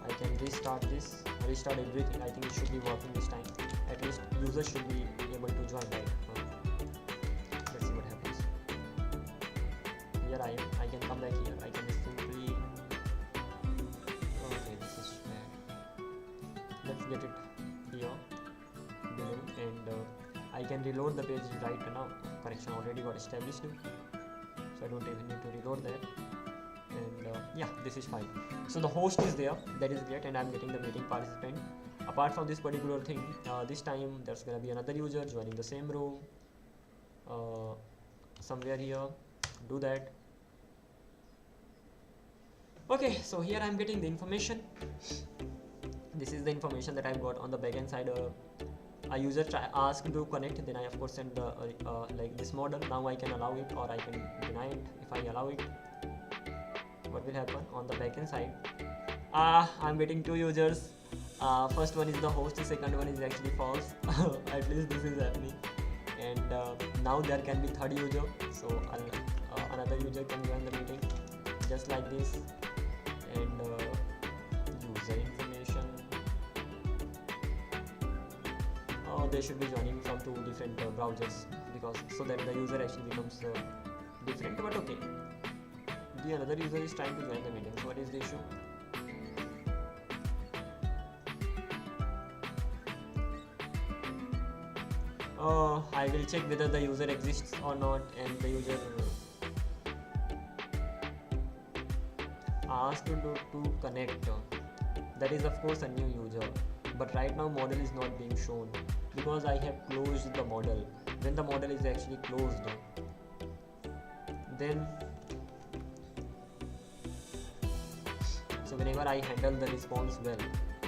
I can restart everything. I think it should be working this time. At least users should be able to join, right? Let's see what happens. Here I am. I can come back here. I can just simply. Okay, this is bad. Let's get it here below, and I can reload the page right now. Correction already got established, so I don't even need to reload that. And yeah, this is fine. So the host is there, that is great, and I'm getting the meeting participant. Apart from this particular thing, this time there's gonna be another user joining the same room somewhere here. Do that. Okay, so here I'm getting the information. This is the information that I've got on the backend side. A user asked to connect, then I of course send the like this model. Now I can allow it or I can deny it. If I allow it, what will happen on the backend side? I'm getting 2 users. First one is the host, second one is actually false. At least this is happening. And now there can be third user, so another user can join the meeting just like this. And user information, they should be joining from 2 different browsers, because so that the user actually becomes different. But okay, the another user is trying to join the meeting. So what is the issue? I will check whether the user exists or not, and the user asked to connect. That is of course a new user, but right now model is not being shown because I have closed the model. When the model is actually closed, then so whenever I handle the response well,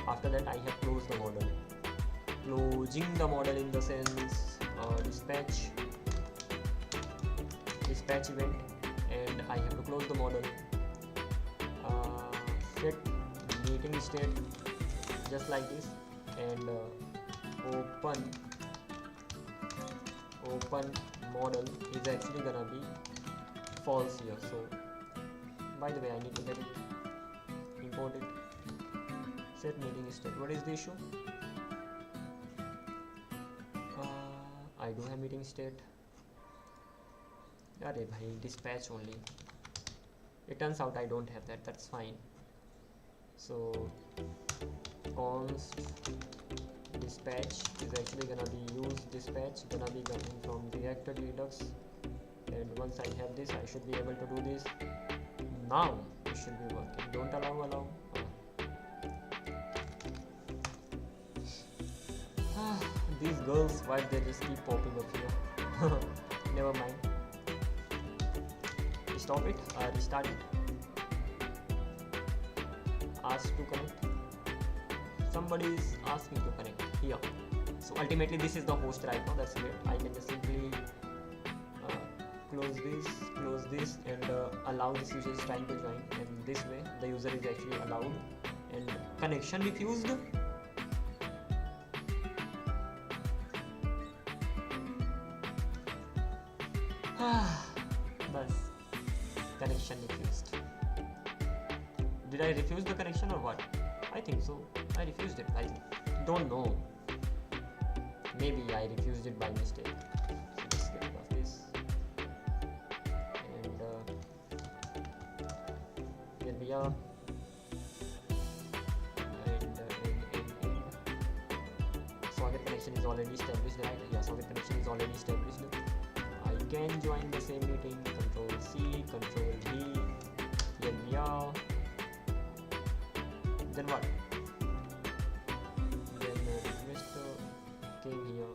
after that I have closed the model. Closing the model in the sense dispatch event, and I have to close the model. Set meeting state just like this, and open model is actually gonna be false here. So by the way, I need to get it, import it. Set meeting state. What is the issue? I do have meeting state. Arey bhai, dispatch only. It turns out I don't have that. That's fine. So const dispatch is actually gonna be used. Dispatch gonna be coming from Reactor Redux, and once I have this, I should be able to do this. Now it should be working. Don't allow. These girls, why they just keep popping up here? Never mind. Stop it. Restart it. Ask to connect. Somebody is asking to connect here. So ultimately this is the host right now. That's great. I can just simply close this and allow this user is trying to join, and this way the user is actually allowed, and connection refused. Bas, connection refused. Did I refuse the connection or what? I think so. I refused it. I don't know. Maybe I refused it by mistake. So let's get rid of this. And here we are. And connection is already established, right? Yeah, socket connection is already established. I can join the same meeting. Control C, Control V. Here we are. Then what? Then request came here.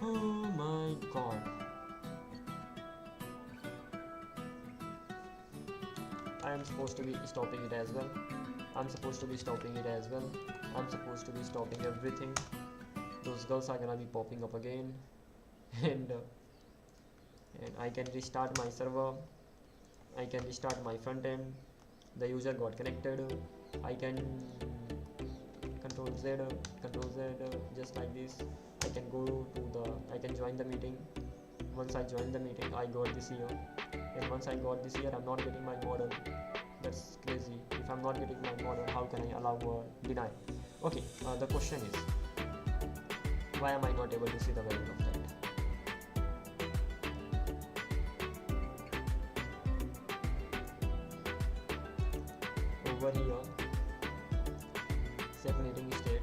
Oh my god. I am supposed to be stopping it as well. I'm supposed to be stopping it as well. I'm supposed to be stopping everything. Those girls are gonna be popping up again. and I can restart my server. I can restart my front end. The user got connected. I can control Z, just like this. I can join the meeting. Once I join the meeting, I got this here. And once I got this here, I'm not getting my model. That's crazy. If I'm not getting my model, how can I allow deny? Okay, the question is, why am I not able to see the value of that? Over here, set meeting state.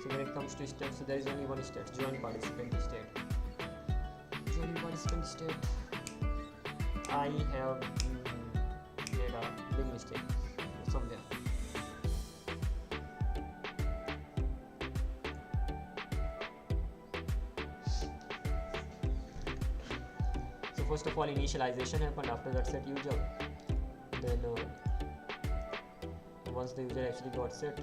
So when it comes to state, so there is only one state, join participant state. Join participant state. I have made a big mistake somewhere. So first of all, initialization happened. After that, set user. Then once the user actually got set,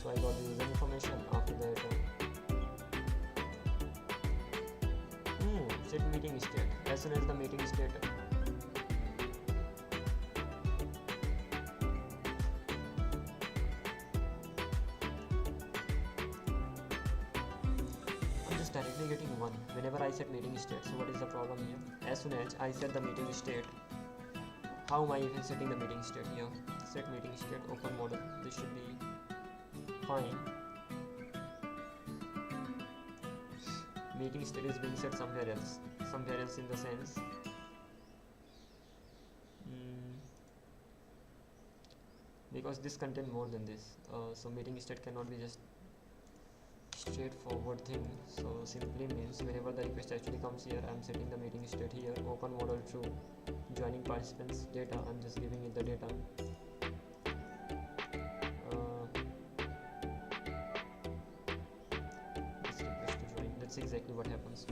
so I got the user information. After that, set meeting state. As soon as the meeting state, I'm just directly getting 1 whenever I set meeting state. So what is the problem here? As soon as I set the meeting state, how am I even setting the meeting state here? Set meeting state, open model. This should be fine. Meeting state is being set somewhere else in the sense because this contain more than this. So meeting state cannot be just straightforward thing. So simply means whenever the request actually comes here, I'm setting the meeting state here, open model true, joining participants data, I'm just giving it the data. This request to join, that's exactly what happens.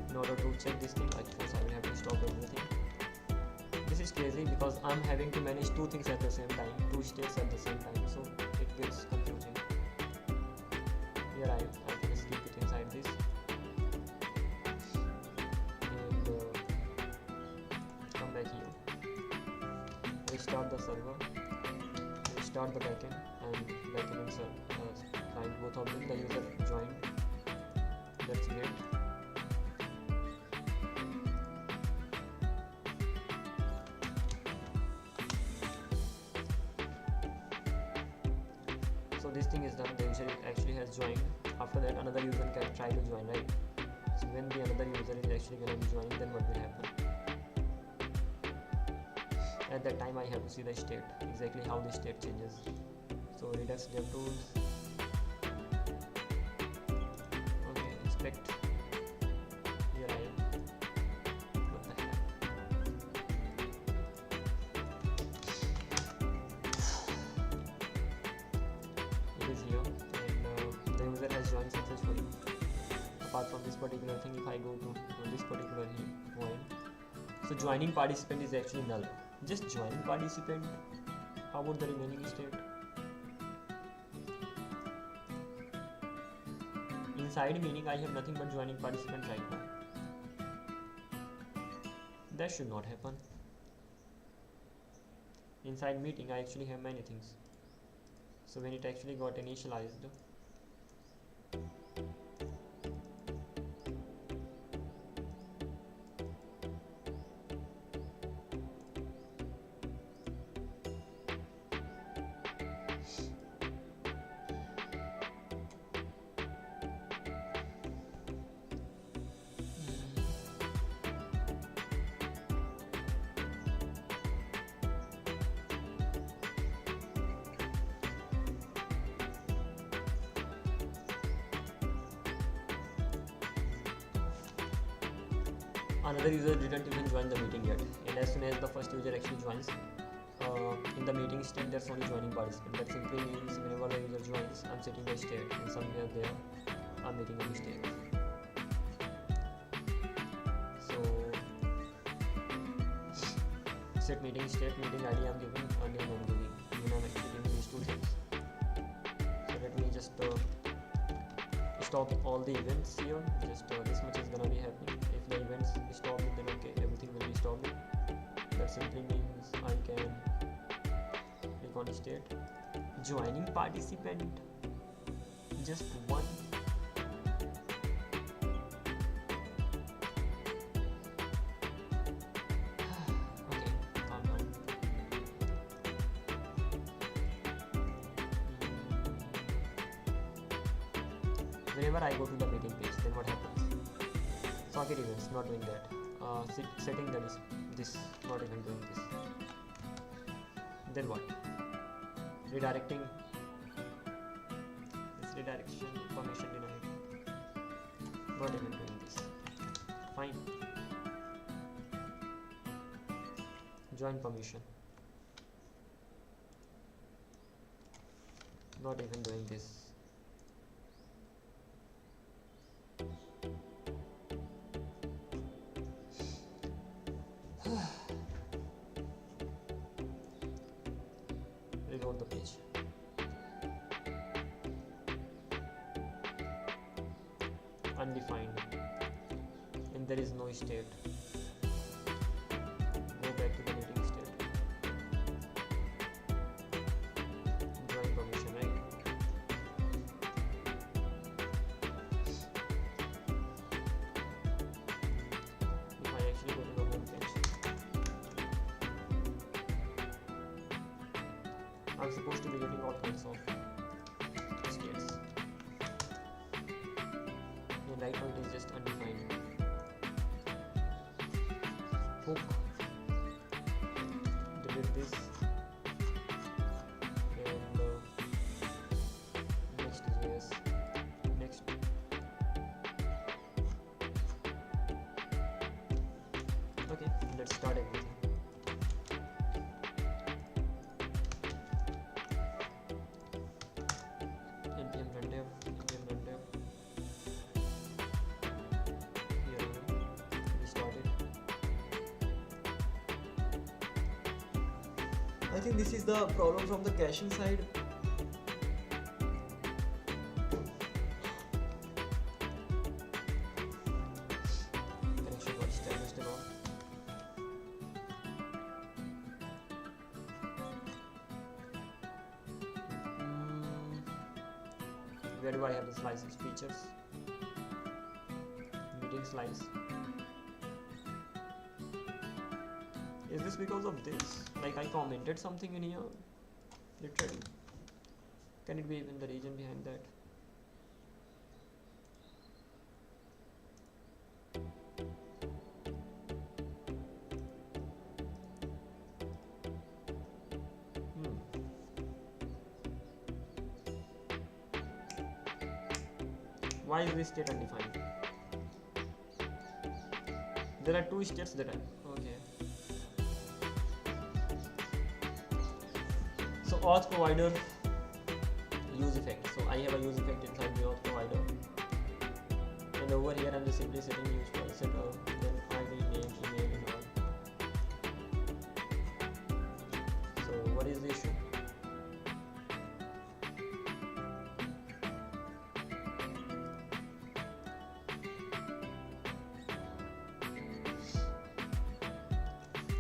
In order to check this thing, like first I will have to stop everything. This is crazy because I'm having to manage 2 things at the same time, 2 states at the same time, so it gets confusing. Here I can just keep it inside this and come back here, restart the server, restart the backend and client, both of them, the user joined, that's great. So this thing is done, the user actually has joined. After that another user can try to join, right? So when the another user is actually going to be joining, then what will happen? At that time I have to see the state, exactly how the state changes. So Redux DevTools, okay, inspect, here I am, what the heck? It is here and the user has joined successfully. Apart from this particular thing, if I go to this particular point, so joining participant is actually null. Just joining participant. How about the remaining state? Inside meaning I have nothing but joining participant right now. That should not happen. Inside meeting I actually have many things. So when it actually got initialized, another user didn't even join the meeting yet, and as soon as the first user actually joins, in the meeting state there's only joining participant. That simply means whenever the user joins, I'm setting the state, and somewhere there I'm making a mistake. So set meeting state, meeting ID I'm giving, a name I'm giving, and I'm actually giving these two things. So let me just stop all the events here. Just this much is gonna be happening. If the events stop, then okay, everything will be stopped. That simply means I can click on state, joining participant, just one. Okay, calm down. Whenever I go to the meeting page, then what happens? Socket events, not doing that. Setting that is this, not even doing this. Then what? Redirecting. This redirection permission denied. Not even doing this. Fine. Join permission. Not even doing this. Reload the page. Undefined, and there is no state. Go back to the meeting state. Join permission, right? If I actually go to the home page, I'm supposed to be getting all kinds of states, and right now it is just undefined. Hook, delete this, and next is yes, next. Okay, let's start everything. I think this is the problem from the caching side. Connection got established and all. Where do I have the slices features? Meeting slice. Is this because of this? Like I commented something in here, literally. Can it be even the reason behind that? Why is this state undefined? There are two states that are okay. So auth provider use effect. So I have a use effect inside the auth provider, and over here I'm just simply setting use file setter, then ID, name, email, and all. So what is the issue?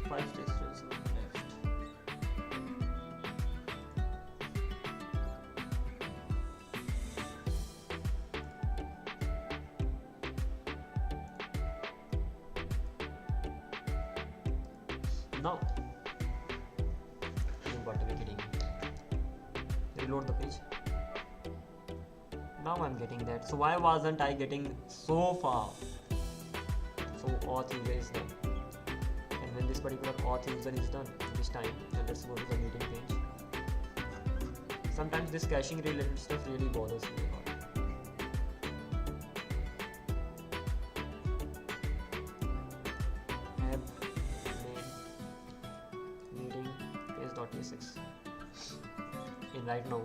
Five textures left. Now you got to be kidding me. Reload the page. Now I'm getting that. So why wasn't I getting so far? So auth user is done, and when this particular auth user is done this time, then let's go to the meeting page. Sometimes this caching related stuff really bothers me a lot. 46. And right now,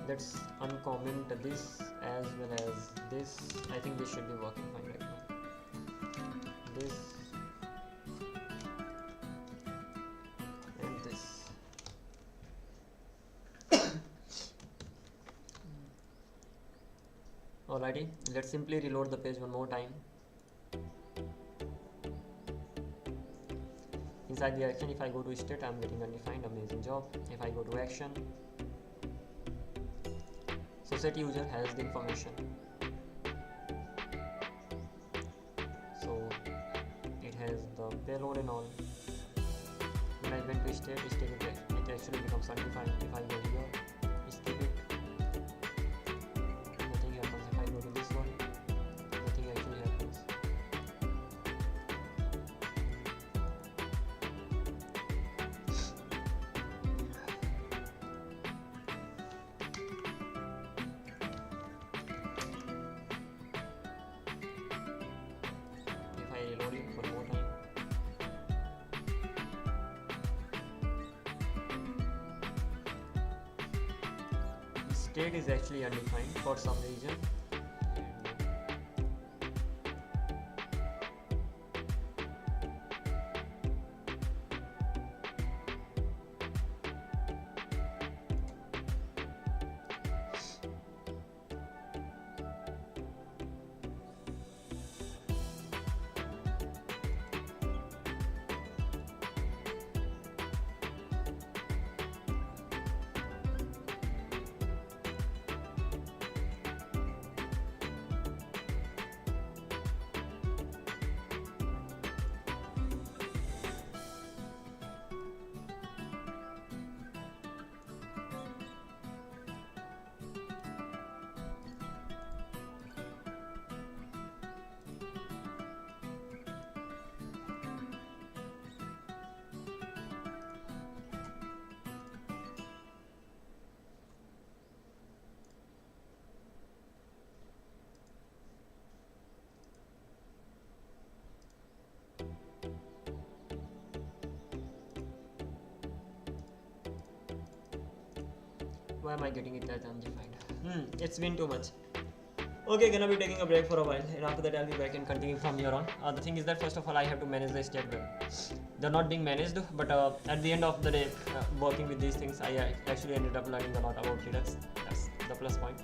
let's uncomment this as well as this. I think this should be working fine right now. This and this. Alrighty, let's simply reload the page one more time. Inside the action, if I go to state, I'm getting undefined. Amazing job. If I go to action, so set user has the information. So it has the payload and all. When I went to state, it actually becomes undefined. If I go here, skip it, nothing happens. If I go to this one, nothing actually happens. If I reload it one more time, state is actually undefined for some reason. Why am I getting it as undefined? It's been too much. Okay, gonna be taking a break for a while, and after that I'll be back and continue from here on. The thing is that first of all I have to manage the state well. They're not being managed, but at the end of the day, working with these things, I actually ended up learning a lot about Redux. That's the plus point.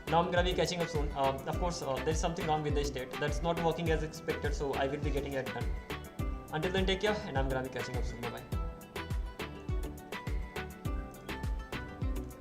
Now I'm gonna be catching up soon. Of course, there's something wrong with the state that's not working as expected, so I will be getting it done. Until then, take care, and I'm gonna be catching up soon. Bye bye.